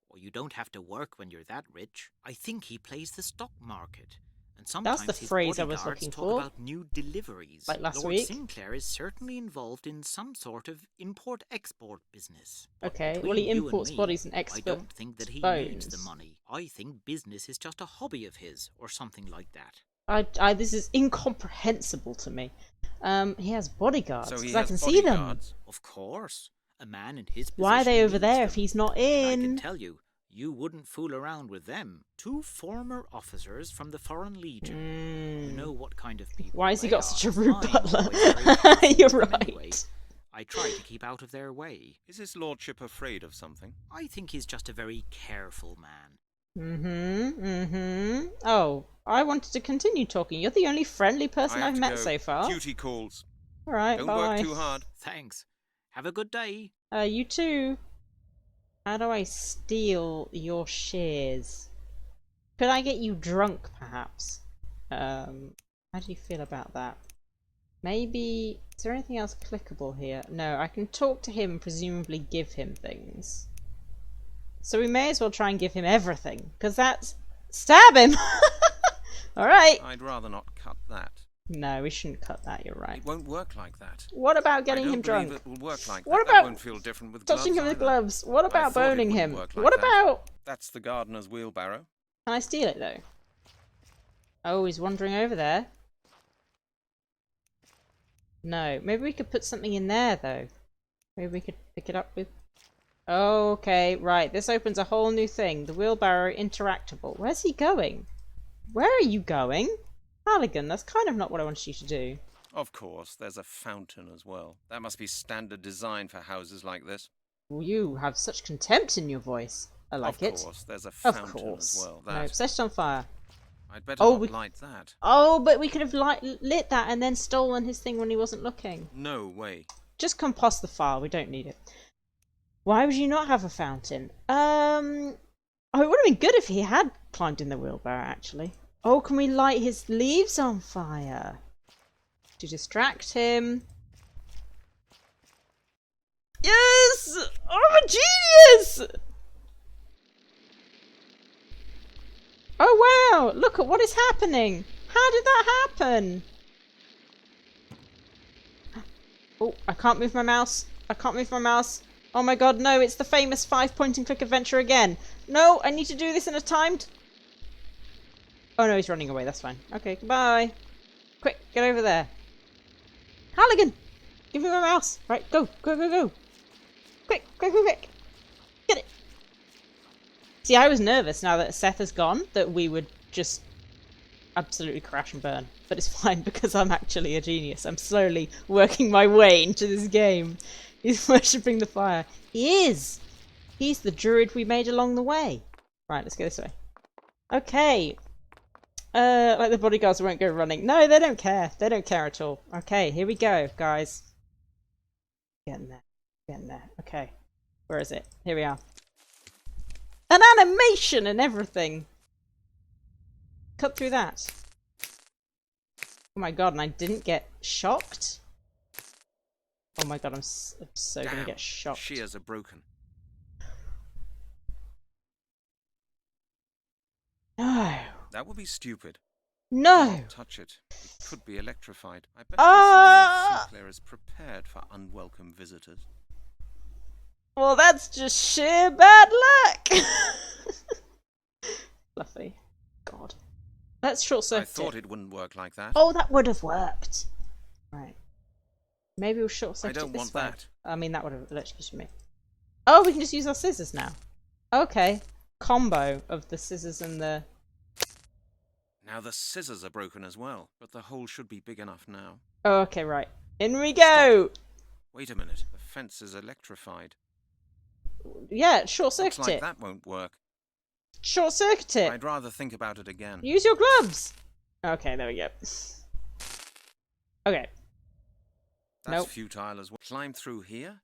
Or you don't have to work when you're that rich. I think he plays the stock market. And sometimes That's the his phrase I was bodyguards looking talk for. about new deliveries. Like last Lord week. Sinclair is certainly involved in some sort of import-export business. Okay, Between well, he you and imports me, bodies and I exports don't think that he bones. needs the money. I think business is just a hobby of his, or something like that. This is incomprehensible to me. He has bodyguards. So he I has can see them. bodyguards? Of course. A man in his position Why are they over needs there them. if he's not And I in? can tell you, you wouldn't fool around with them. 2 former officers from the Foreign Legion. You know what kind of people. Why has he they got are. such a rude I'm butler? always very careful You're with them right. anyway. I try to keep out of their way. Is his lordship afraid of something? I think he's just a very careful man. Oh, I wanted to continue talking. You're the only friendly person I have I've to met go. so far. Duty calls. Alright, Don't bye. work too hard. Thanks. Have a good day. You too. How do I steal your shears? Could I get you drunk, perhaps? How do you feel about that? Maybe... Is there anything else clickable here? No, I can talk to him and presumably give him things. So we may as well try and give him everything, because that's... Stab him! Alright! I'd rather not cut that. No, we shouldn't cut that, you're right. It won't work like that. What about getting him I don't believe drunk? it will work like What that. about That won't feel different with touching him gloves with either. gloves? What I about thought it boning him? wouldn't work like What that. about... That's the gardener's wheelbarrow. Can I steal it, though? Oh, he's wandering over there. No, maybe we could put something in there, though. Maybe we could pick it up with... Okay, right. This opens a whole new thing. The wheelbarrow interactable. Where's he going? Where are you going? Halligan, that's kind of not what I wanted you to do. Of course, there's a fountain as well. That must be standard design for houses like this. Well, you have such contempt in your voice. I like it. Of course, there's a Of fountain course. as well. No, That set it on fire. I'd better not we... light that. Oh, but we could have lit that and then stolen his thing when he wasn't looking. No way. Just compost the file. We don't need it. Why would you not have a fountain? Oh, it would have been good if he had climbed in the wheelbarrow, actually. Oh, can we light his leaves on fire? To distract him. Yes! I'm a genius! Oh wow! Look at what is happening! How did that happen? Oh, I can't move my mouse. I can't move my mouse. Oh my god, no, it's the famous 5-point and click adventure again. No, I need to do this in a timed... Oh no, he's running away, that's fine. Okay, goodbye. Quick, get over there. Halligan! Give me my mouse. Right, go, go, go, go. Quick, quick, quick, quick. Get it. See, I was nervous now that Seth has gone that we would just absolutely crash and burn. But it's fine because I'm actually a genius. I'm slowly working my way into this game. He's worshipping the fire. He is! He's the druid we made along the way. Right, let's go this way. Okay. Like the bodyguards won't go running. No, they don't care. They don't care at all. Okay, here we go, guys. Getting there. Getting there. Okay. Where is it? Here we are. An animation and everything. Cut through that. Oh my god, and I didn't get shocked? Oh my god, I'm so gonna get shocked. Shears are broken. No. That would be stupid. No. Don't touch it. It could be electrified. I bet this Sinclair is prepared for unwelcome visitors. Well, that's just sheer bad luck. Fluffy. God. Let's short circuit. I thought it wouldn't work like that. Oh, that would have worked. Right. Maybe we'll short circuit I don't this want way. that. I mean, that would have electrocuted me. Oh, we can just use our scissors now. Okay. Combo of the scissors and the... Now the scissors are broken as well, but the hole should be big enough now. Oh, okay, right. In we go! Stop. Wait a minute. The fence is electrified. Yeah, short circuit Looks like it. that won't work. Short circuit it. I'd rather think about it again. Use your gloves. Okay, there we go. Okay. That's futile as well. Climb through here?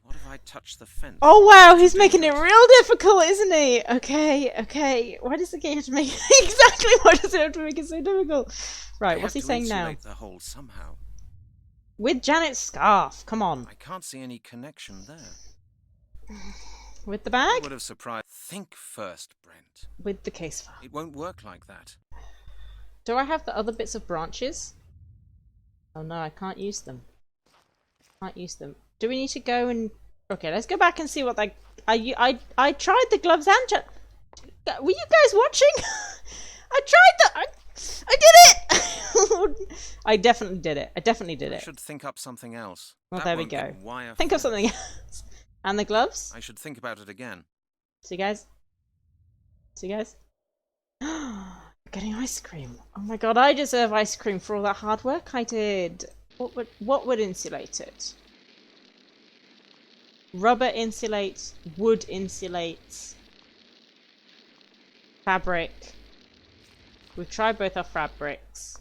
What if I touch the fence? Oh wow, he's making it real difficult, isn't he? Okay, okay. Why does the game have to make exactly? Why does it have to make it so difficult? Right, what's he saying now? Insulate the hole somehow. With Janet's scarf. Come on. I can't see any connection there. With the bag? Would have surprised. Think first, Brent. With the case file. It won't work like that. Do I have the other bits of branches? Oh no, I can't use them. Can't use them. Do we need to go and... Okay, let's go back and see what I tried the gloves and... Were you guys watching? I tried the... I did it! I definitely did it. I definitely did it. I should think up something else. Well, that there we won't go. get wire Think of fence. something else. And the gloves? I should think about it again. See, guys? See, guys? Getting ice cream. Oh my god, I deserve ice cream for all that hard work I did. What would insulate it? Rubber insulates, wood insulates, fabric. We've tried both our fabrics.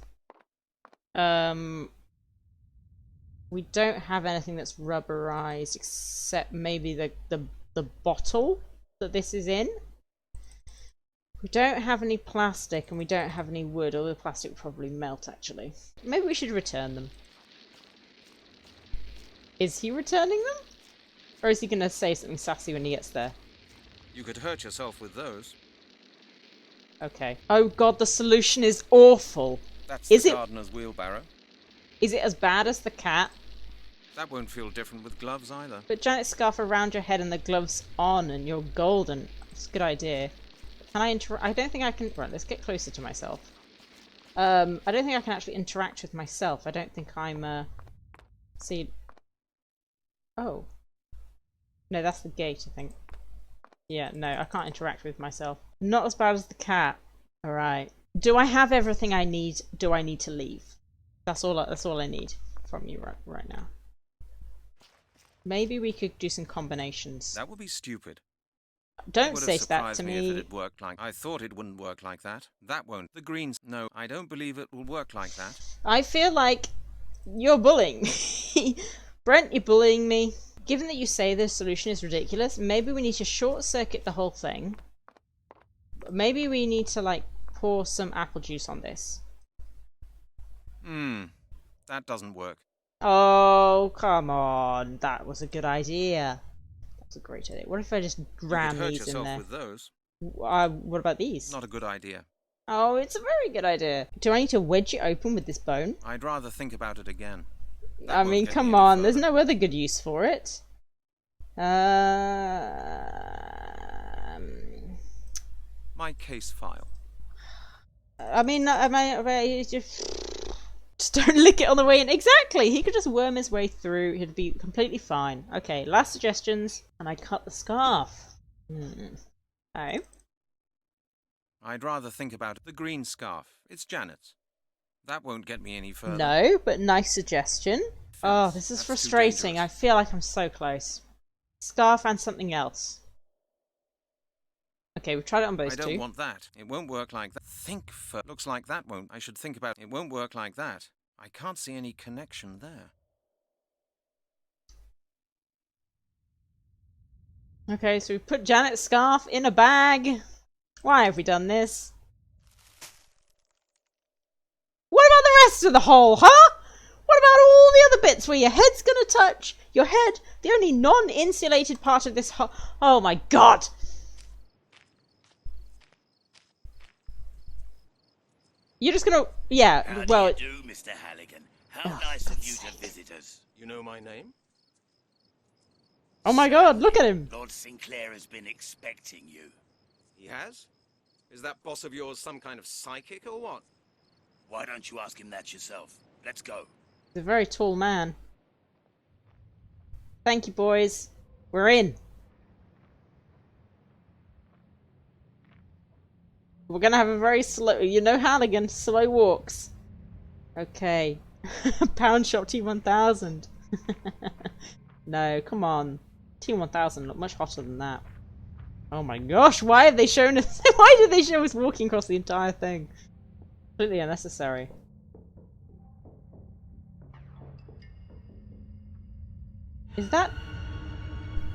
We don't have anything that's rubberized except maybe the bottle that this is in. We don't have any plastic and we don't have any wood, although the plastic would probably melt actually. Maybe we should return them. Is he returning them? Or is he going to say something sassy when he gets there? You could hurt yourself with those. Okay. Oh god, the solution is awful. That's is the it, gardener's wheelbarrow. Is it as bad as the cat? That won't feel different with gloves either. Put Janet's scarf around your head and the gloves on and you're golden. That's a good idea. Can I I don't think I can... Right, let's get closer to myself. I don't think I can actually interact with myself. I don't think I'm... See... Oh. No, that's the gate, I think. Yeah, no, I can't interact with myself. Not as bad as the cat. Alright. Do I have everything I need? Do I need to leave? That's all I need from you right now. Maybe we could do some combinations. That would be stupid. Don't say that to me. If it me. had worked like I thought it wouldn't work like that. That won't. The greens. No, I don't believe it will work like that. I feel like you're bullying me. Brent, you're bullying me. Given that you say this solution is ridiculous, maybe we need to short circuit the whole thing. Maybe we need to, like, pour some apple juice on this. That doesn't work. Oh, come on. That was a good idea. That's a great idea. What if I just ram these in there? With those. What about these? Not a good idea. Oh, it's a very good idea. Do I need to wedge it open with this bone? I'd rather think about it again. I mean, come on. There's no other good use for it. My case file. I mean, just don't lick it on the way in. Exactly. He could just worm his way through. He'd be completely fine. Okay, last suggestions. And I cut the scarf. Okay. I'd rather think about it. The green scarf. It's Janet's. That won't get me any further. No, but nice suggestion. Oh, this is frustrating. I feel like I'm so close. Scarf and something else. Okay, we've tried it on both two. I don't want that. It won't work like that. Think first. Looks like that won't. I should think about it. It won't work like that. I can't see any connection there. Okay, so we put Janet's scarf in a bag. Why have we done this? What about the rest of the hole, huh? What about all the other bits where your head's gonna touch your head? The only non-insulated part of this hole. Oh my god! You're just gonna... Yeah, How well... do you do, Mr. Halligan? How nice of you to visit us. You know my name? Oh my god, look at him! Lord Sinclair has been expecting you. He has? Is that boss of yours some kind of psychic or what? Why don't you ask him that yourself? Let's go. He's a very tall man. Thank you, boys. We're in. We're gonna have a very slow... You know Halligan, slow walks. Okay. Pound shop T1000. No, come on. T1000 look much hotter than that. Oh my gosh, why have they shown us... Why did they show us walking across the entire thing? Completely unnecessary. Is that...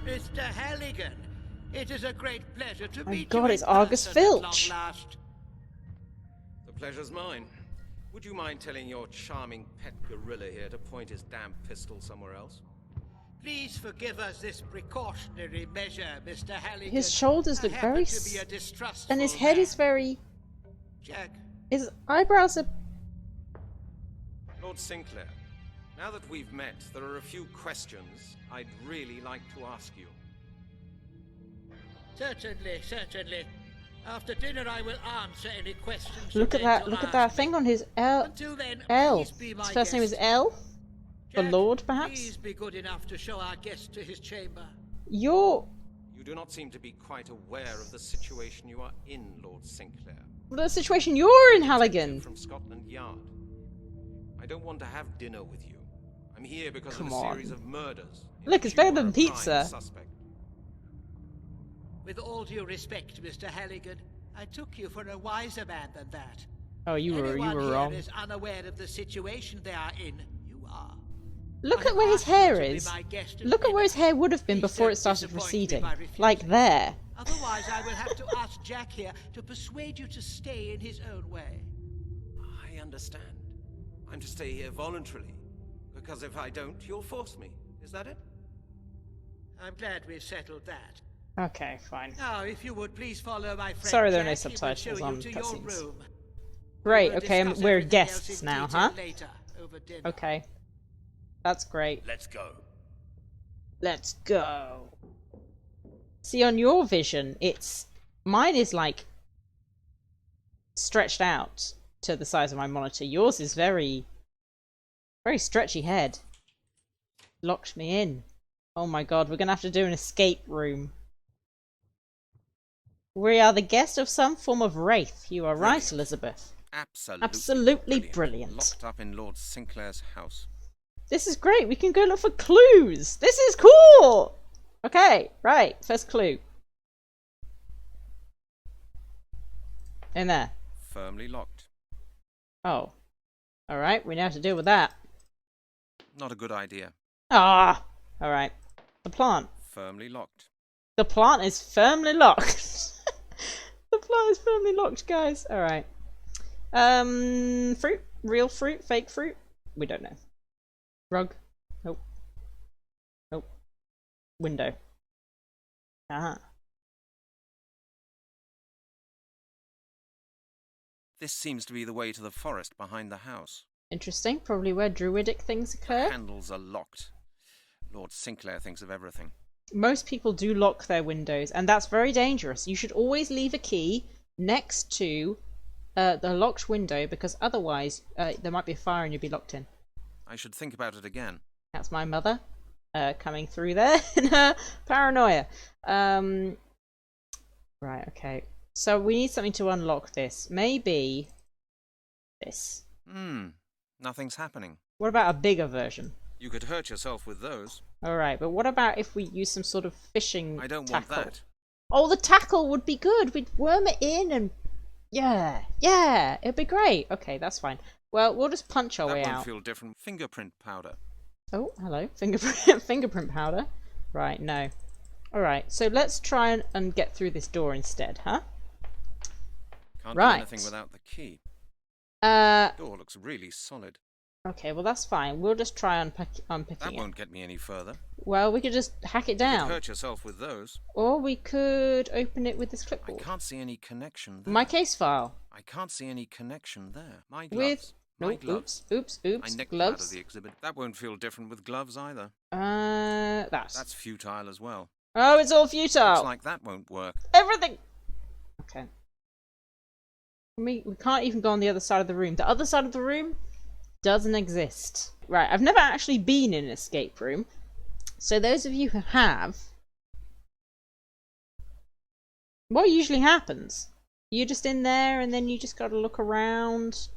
Mr. Halligan, it is a great pleasure to meet you. Oh my god, it's Argus Filch. The pleasure's mine. Would you mind telling your charming pet gorilla here to point his damn pistol somewhere else? Please forgive us this precautionary measure, Mr. Halligan. His shoulders look very... And his head is very... Jack. His eyebrows are... Lord Sinclair, now that we've met, there are a few questions I'd really like to ask you. Certainly, certainly. After dinner I will answer any questions. Look at that, look at that thing on his L. Until then, L. Please be my His first name is guest. L? The Jack, Lord, perhaps? Please be good enough to show our guest to his chamber. You do not seem to be quite aware of the situation you are in, Lord Sinclair. The situation you're in, Halligan. From Scotland Yard. I don't want to have dinner with you. I'm here because Come of a on. series of murders. Look, it's better than pizza. With all due respect, Mr. Halligan, I took you for a wiser man than that. Oh, you were Anyone here wrong. is unaware of the situation they are in. You are. Look I at where his asked you hair to be is. my guest at Look at where his hair would have been Please before don't it started disappoint me receding. by refusing. Like there. Otherwise, I will have to ask Jack here to persuade you to stay in his own way. I understand. I'm to stay here voluntarily. Because if I don't, you'll force me. Is that it? I'm glad we've settled that. Okay, fine. Now, if you would please follow my friend Sorry there are no Jack, he will subtitles show on you to your cutscenes. room. Great, We will okay, discuss we're everything else guests in now, detail huh? later, over dinner. Okay. That's great. Let's go. Let's go. See, on your vision, mine is like stretched out to the size of my monitor. Yours is very stretchy head. Locked me in. Oh my god, we're gonna have to do an escape room. We are the guest of some form of wraith. You are right, Elizabeth. Absolutely brilliant. Locked up in Lord Sinclair's house. This is great. We can go look for clues. This is cool. Okay, right. First clue. In there. Firmly locked. Oh. Alright, we now have to deal with that. Not a good idea. Ah! Alright. The plant. Firmly locked. The plant is firmly locked. The plant is firmly locked, guys. Alright. Fruit? Real fruit? Fake fruit? We don't know. Rug? Nope. Nope. Window. Ah. This seems to be the way to the forest behind the house. Interesting. Probably where druidic things occur. The handles are locked. Lord Sinclair thinks of everything. Most people do lock their windows, and that's very dangerous. You should always leave a key next to the locked window, because otherwise there might be a fire and you'll be locked in. I should think about it again. That's my mother coming through there in her paranoia. Right, okay. So we need something to unlock this. Maybe this. Nothing's happening. What about a bigger version? You could hurt yourself with those. Alright, but what about if we use some sort of fishing I don't tackle? want that. Oh, the tackle would be good. We'd worm it in and... Yeah, it'd be great. Okay, that's fine. Well, we'll just punch our way That out. won't feel different. Fingerprint powder. Oh, hello. Fingerprint powder. Right, no. Alright, so let's try and get through this door instead, huh? Can't Right. do anything without the key. Door looks really solid. Okay, well that's fine. We'll just try unpicking That it. won't get me any further. Well, we could just hack it You down. could hurt yourself with those. Or we could open it with this I clipboard. can't see any connection there. My case file. I can't see any connection there. My gloves. With... My Nope, gloves. oops. I nicked them out of Gloves. the exhibit. That won't feel different with gloves either. That's futile as well. Oh, it's all futile. Looks like that won't work. Everything. Okay. We can't even go on the other side of the room. The other side of the room doesn't exist. Right, I've never actually been in an escape room. So those of you who have, what usually happens? You're just in there and then you just gotta look around,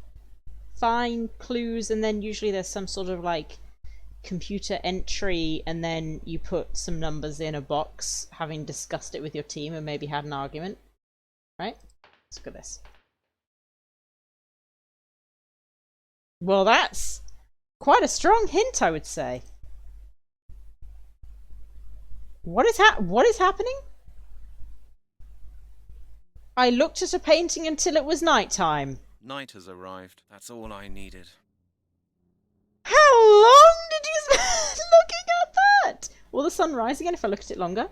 find clues, and then usually there's some sort of like computer entry, and then you put some numbers in a box, having discussed it with your team and maybe had an argument. Right? Let's look at this. Well, that's quite a strong hint, I would say. What is happening? I looked at a painting until it was nighttime. Night has arrived. That's all I needed. How long did you spend looking at that? Will the sun rise again if I look at it longer?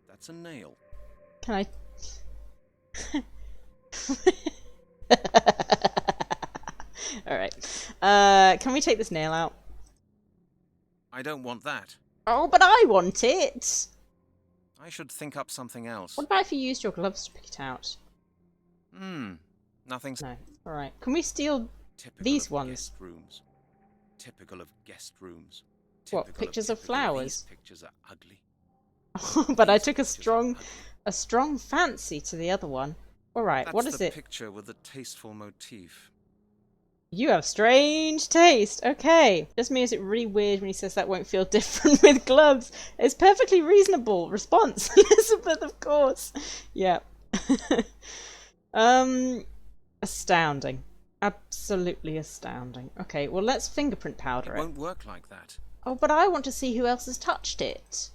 That's a nail. Can I... Alright. Can we take this nail out? I don't want that. Oh, but I want it! I should think up something else. What about if you used your gloves to pick it out? Nothing's... No. Alright. Can we steal Typical these of ones? Guest rooms. Typical of guest rooms. What, Typical pictures of typical flowers? These pictures are ugly. But I took a strong fancy to the other one. Alright, what is That's the it? picture with the tasteful motif. You have strange taste. Okay. Just makes it really weird when he says that won't feel different with gloves. It's perfectly reasonable response, Elizabeth, of course. Yeah. Astounding. Absolutely astounding. Okay, well let's fingerprint powder It won't work like that. Oh, but I want to see who else has touched it.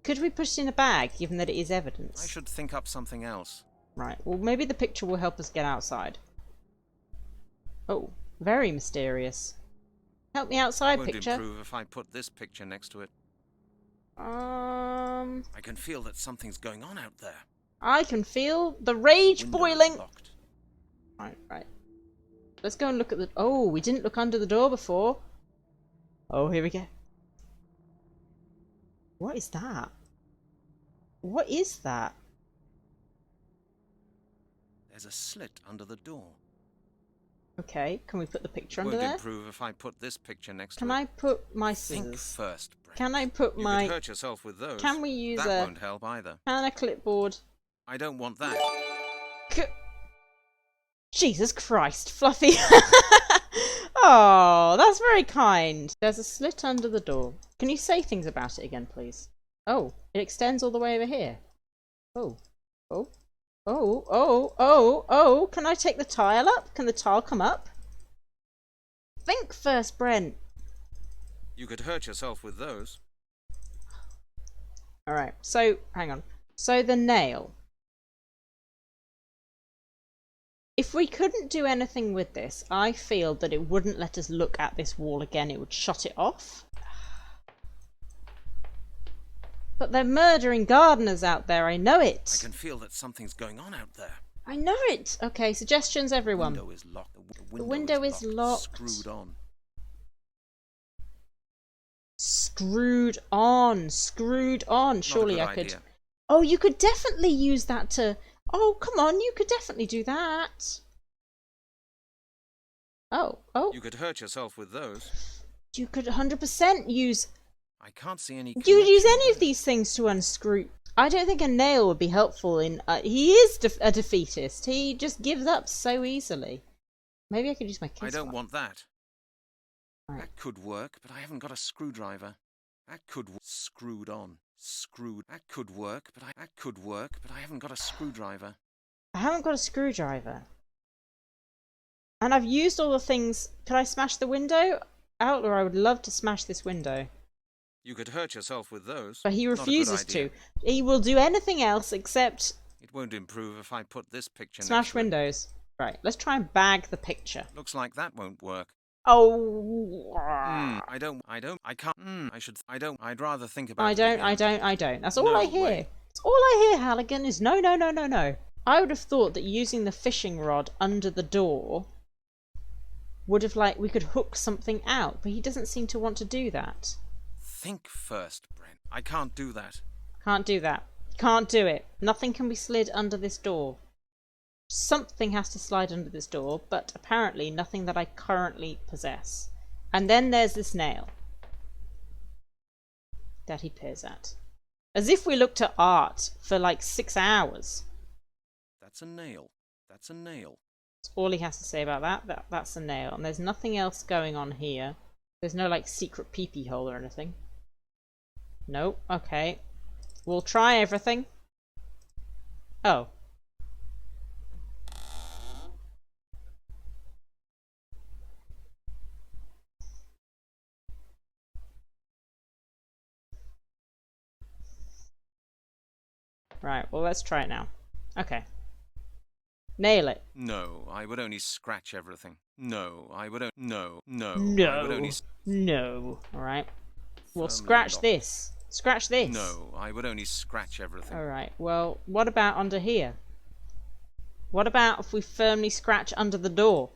Could we put it in a bag, given that it is evidence? I should think up something else. Right, well maybe the picture will help us get outside. Oh, very mysterious. Help me outside, Won't picture. improve if I put this picture next to it. I can feel that something's going on out there. I can feel the rage Window boiling. is locked. Right. Let's go and look at the... Oh, we didn't look under the door before. Oh, here we go. What is that? What is that? There's a slit under the door. Okay, can we put the picture Won't under there? improve if I put this picture next Can to it. I put my Think scissors? first, Brent. Can I put You my... could hurt yourself with those. Can we use that a... won't help either. Can a clipboard... I don't want that. Jesus Christ, Fluffy. Oh, that's very kind. There's a slit under the door. Can you say things about it again, please? Oh, it extends all the way over here. Oh, oh, oh, oh, oh, oh. Can I take the tile up? Can the tile come up? Think first, Brent. You could hurt yourself with those. Alright, so, hang on. So the nail. If we couldn't do anything with this, I feel that it wouldn't let us look at this wall again. It would shut it off. But they're murdering gardeners out there. I know it. I can feel that something's going on out there. I know it. Okay, suggestions, everyone. The window is locked. The window is locked. Screwed on. Screwed on. Screwed on. Surely I could. Idea. Oh, you could definitely use that to. Oh, come on, you could definitely do that. Oh, oh. You could hurt yourself with those. You could 100% use. I can't see any. You would use any of these things to unscrew. I don't think a nail would be helpful in. He is a defeatist. He just gives up so easily. Maybe I could use my kiss. I don't want that. Right. That could work, but I haven't got a screwdriver. That could screwed on. Screwed. That could work, but I haven't got a screwdriver. I haven't got a screwdriver. And I've used all the things. Could I smash the window? Outlaw, I would love to smash this window. You could hurt yourself with those. But he refuses to. He will do anything else except. It won't improve if I put this picture. Smash windows. Right, let's try and bag the picture. Looks like that won't work. Oh. I can't. I'd rather think about I don't. That's all I hear. Way. It's all I hear, Halligan, is no. I would have thought that using the fishing rod under the door would have, we could hook something out, but he doesn't seem to want to do that. Think first, Brent. I can't do that. Can't do that. Can't do it. Nothing can be slid under this door. Something has to slide under this door, but apparently nothing that I currently possess. And then there's this nail that he peers at. As if we looked at art for 6 hours. That's a nail. That's a nail. That's all he has to say about that. That's a nail. And there's nothing else going on here. There's no secret pee-pee hole or anything. Nope. Okay. We'll try everything. Oh. Right, well, let's try it now. Okay. Nail it. No, I would only scratch everything. No, I would only... No. I would only... No. Alright. We'll scratch this. Scratch this. No, I would only scratch everything. Alright, well, what about under here? What about if we firmly scratch under the door?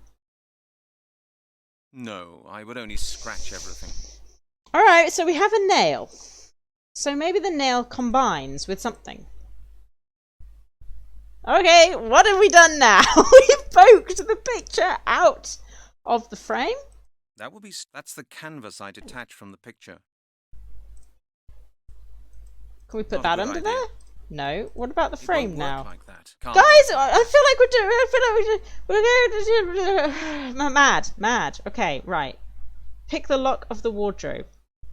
No, I would only scratch everything. Alright, so we have a nail. So maybe the nail combines with something. Okay, what have we done now? We've poked the picture out of the frame. That's the canvas I detached from the picture. Can we put that under there? No. What about the frame now? Like that. Guys, I feel like we're mad. Okay, right. Pick the lock of the wardrobe.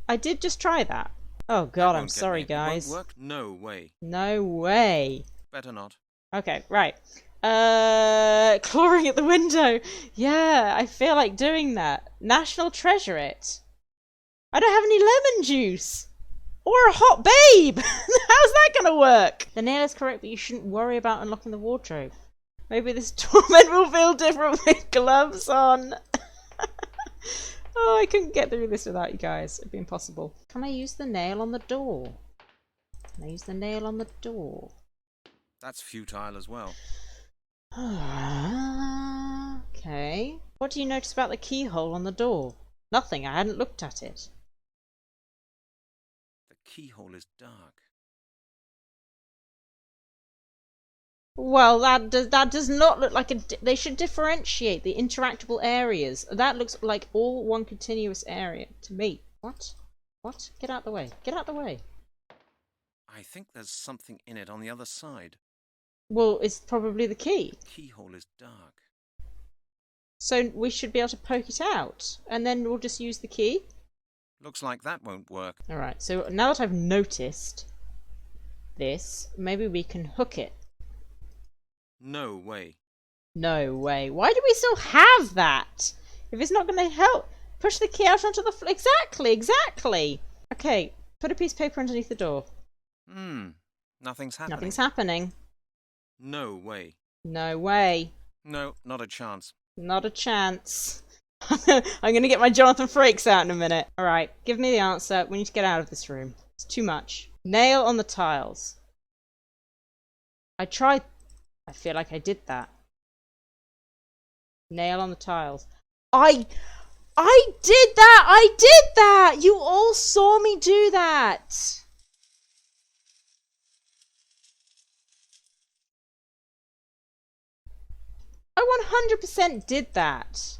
I did just try that. Oh God, I'm sorry, guys. It won't work? No way. No way. Better not. Okay, right. Clawing at the window. Yeah, I feel like doing that. National Treasure it. I don't have any lemon juice. Or a hot babe. How's that gonna work? The nail is correct, but you shouldn't worry about unlocking the wardrobe. Maybe this torment will feel different with gloves on. Oh, I couldn't get through this without you guys. It'd be impossible. Can I use the nail on the door? Can I use the nail on the door? That's futile as well. Okay. What do you notice about the keyhole on the door? Nothing. I hadn't looked at it. The keyhole is dark. Well, that does not look like a... They should differentiate the interactable areas. That looks like all one continuous area to me. What? What? Get out the way. Get out the way. I think there's something in it on the other side. Well, it's probably the key. The keyhole is dark. So we should be able to poke it out, and then we'll just use the key. Looks like that won't work. Alright, so now that I've noticed this, maybe we can hook it. No way. No way. Why do we still have that? If it's not going to help, push the key out onto the floor. Exactly. Okay, put a piece of paper underneath the door. Nothing's happening. Nothing's happening. No way. No way. No, not a chance. Not a chance. I'm going to get my Jonathan Frakes out in a minute. Alright, give me the answer. We need to get out of this room. It's too much. Nail on the tiles. I tried. I feel like I did that. Nail on the tiles. I did that! I did that! You all saw me do that! I 100% did that.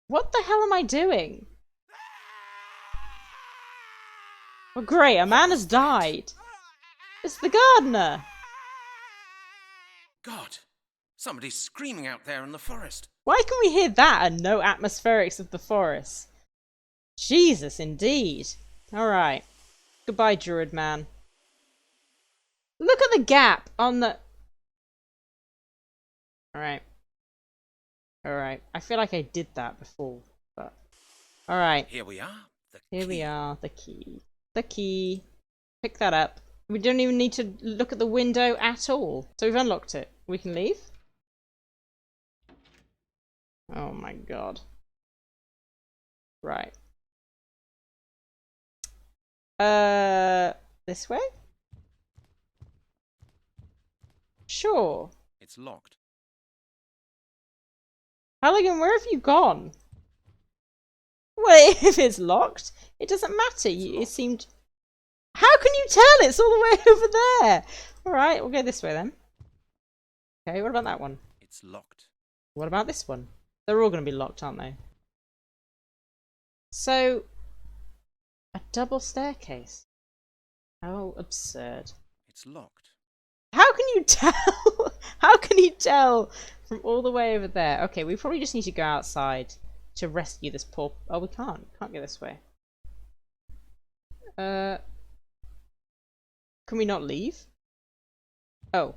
What the hell am I doing? Oh great, a man has died. It's the gardener. God, somebody's screaming out there in the forest. Why can we hear that and no atmospherics of the forest? Jesus, indeed. Alright. Goodbye, Druid man. Look at the gap on the... Alright. Alright. I feel like I did that before, but... Alright. Here we are. Here we are. The key. The key. Pick that up. We don't even need to look at the window at all. So we've unlocked it. We can leave? Oh my god. Right. This way? Sure. It's locked. Halligan, where have you gone? Wait, if it's locked, it doesn't matter. It seemed... How can you tell? It's all the way over there. Alright, we'll go this way then. Okay, what about that one? It's locked. What about this one? They're all going to be locked, aren't they? So, a double staircase. How absurd. It's locked. How can you tell? How can you tell from all the way over there? Okay, we probably just need to go outside to rescue this poor... Oh, we can't. Can't go this way. Can we not leave? Oh.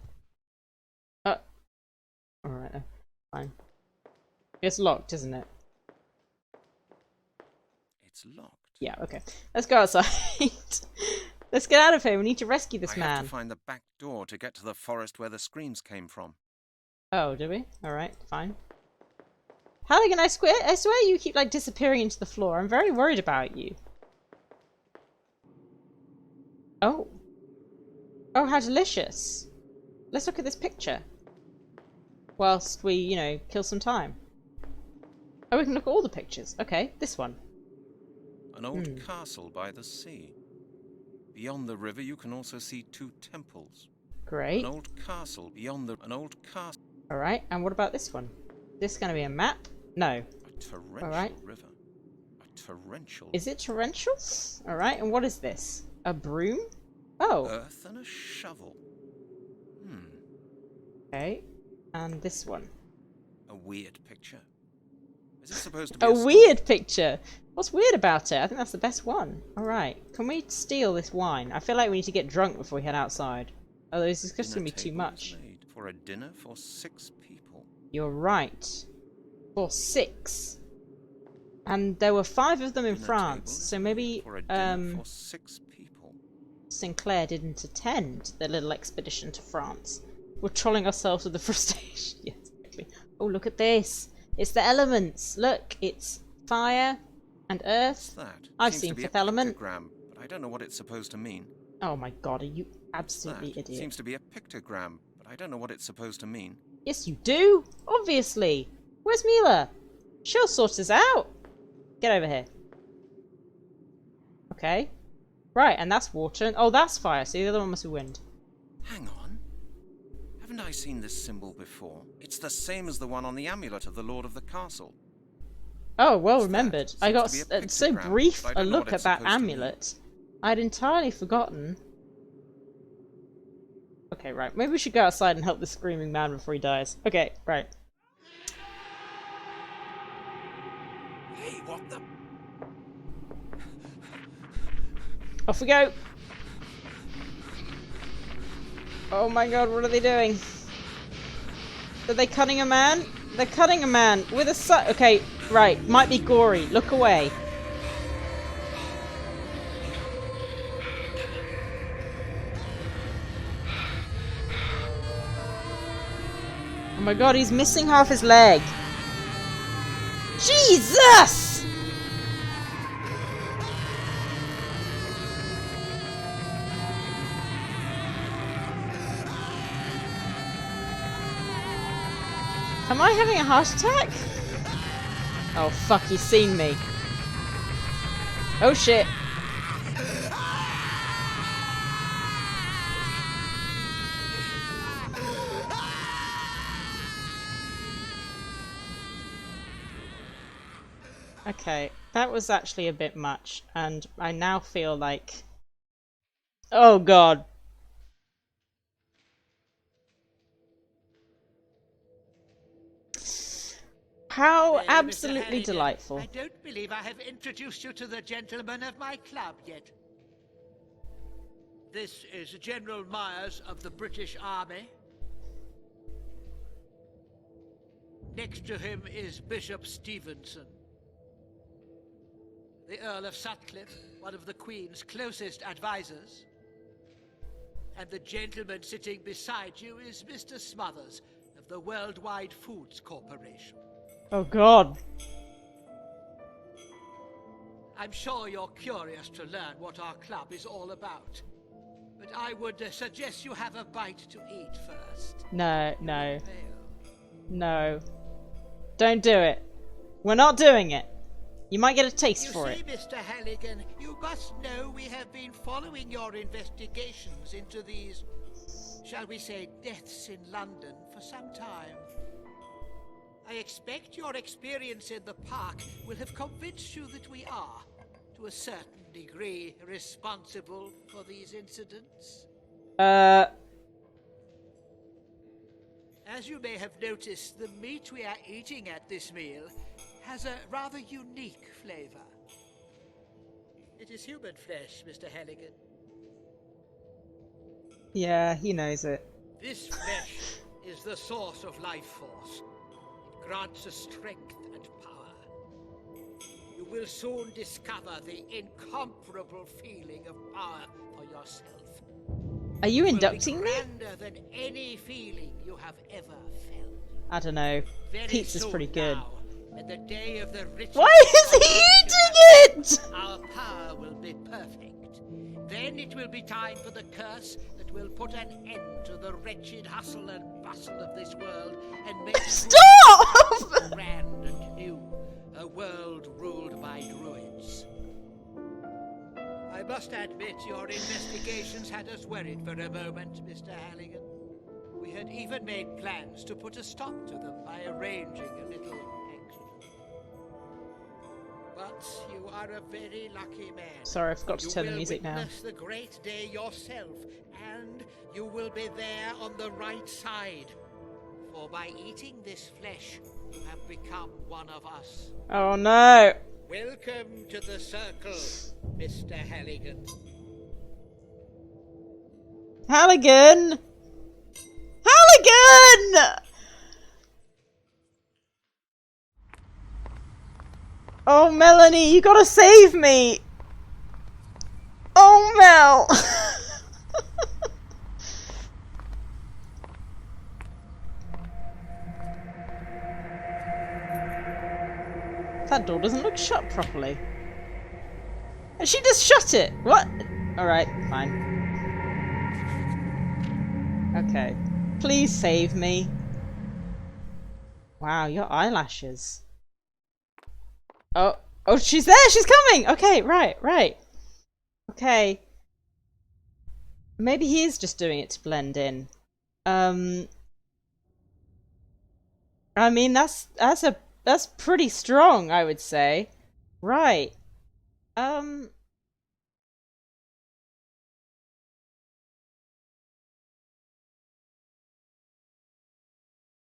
Alright, fine. It's locked, isn't it? It's locked. Yeah, okay. Let's go outside. Let's get out of here. We need to rescue this man. I have to find the back door to get to the forest where the screams came from. Oh, do we? Alright, fine. Halligan, I swear you keep, like, disappearing into the floor. I'm very worried about you. Oh. Oh, how delicious. Let's look at this picture. Whilst we, you know, kill some time. Oh, we can look at all the pictures. Okay, this one. An old castle by the sea. Beyond the river you can also see 2 temples. Great. An old castle beyond the... An old castle. Alright, and what about this one? This going to be a map? No. A torrential river. A torrential... Is it torrential? Alright, and what is this? A broom? Oh. Earth and a shovel. Okay. And this one. A weird picture. Is it supposed to be a weird picture? What's weird about it? I think that's the best one. Alright. Can we steal this wine? I feel like we need to get drunk before we head outside. Although this is just going to be too much. For a dinner for 6 people. You're right. For 6. And there were 5 of them in France. So maybe for a dinner for 6 people. Sinclair didn't attend the little expedition to France. We're trolling ourselves with the frustration. Yes, exactly. Oh, look at this. It's the elements. Look, it's fire and earth. What's that? I've seen Fifth Element. But I don't know what it's supposed to mean. Oh my god, are you absolutely idiot? Seems to be a pictogram, but I don't know what it's supposed to mean. Yes, you do. Obviously. Where's Mila? She'll sort us out. Get over here. Okay. Right, and that's water. Oh, that's fire. So the other one must be wind. Hang on. Haven't I seen this symbol before? It's the same as the one on the amulet of the Lord of the Castle. Oh, well remembered. I got so brief a look at that amulet. I'd entirely forgotten. Okay, right. Maybe we should go outside and help the screaming man before he dies. Okay, right. Hey, what the? Off we go! Oh my god, what are they doing? Are they cutting a man? They're cutting a man with a okay, right. Might be gory. Look away. Oh my god, he's missing half his leg. Jesus! Am I having a heart attack? Oh fuck, he's seen me. Oh shit. Okay, that was actually a bit much, and I now feel like... Oh god. How absolutely Mr. Halligan, delightful. I don't believe I have introduced you to the gentlemen of my club yet. This is General Myers of the British Army. Next to him is Bishop Stevenson. The Earl of Sutcliffe, one of the Queen's closest advisors. And the gentleman sitting beside you is Mr. Smothers of the Worldwide Foods Corporation. Oh god. I'm sure you're curious to learn what our club is all about. But I would suggest you have a bite to eat first. No, no. No. Don't do it. We're not doing it. You might get a taste for it. You see, Mr. Halligan, you must know we have been following your investigations into these, shall we say, deaths in London for some time. I expect your experience in the park will have convinced you that we are, to a certain degree, responsible for these incidents. As you may have noticed, the meat we are eating at this meal has a rather unique flavor. It is human flesh, Mr. Halligan. Yeah, he knows it. This flesh is the source of life force. It grants us strength and power. You will soon discover the incomparable feeling of power for yourself. Are you It inducting will be me? grander than any feeling you have ever felt. I don't know. Very Pizza's soon pretty good. now, and the day of the ritual. Why is he eating it? Our power will be perfect. Then it will be time for the curse that will put an end to the wretched hustle and bustle of this world and make Stop! grand and new, a world ruled by druids. I must admit your investigations had us worried for a moment, Mr. Halligan. We had even made plans to put a stop to them by arranging a little accident. But you are a very lucky man. Sorry, I forgot to turn the music down. You will witness the great day yourself, and you will be there on the right side. For by eating this flesh, you have become one of us. Oh no! Welcome to the circle, Mr. Halligan. Halligan! Halligan! Oh, Melanie, you gotta save me! Oh, Mel! That door doesn't look shut properly. She just shut it! What? Alright, fine. Okay. Please save me. Wow, your eyelashes. Oh, she's there! She's coming! Okay, right. Okay. Maybe he is just doing it to blend in. I mean, that's pretty strong, I would say. Right.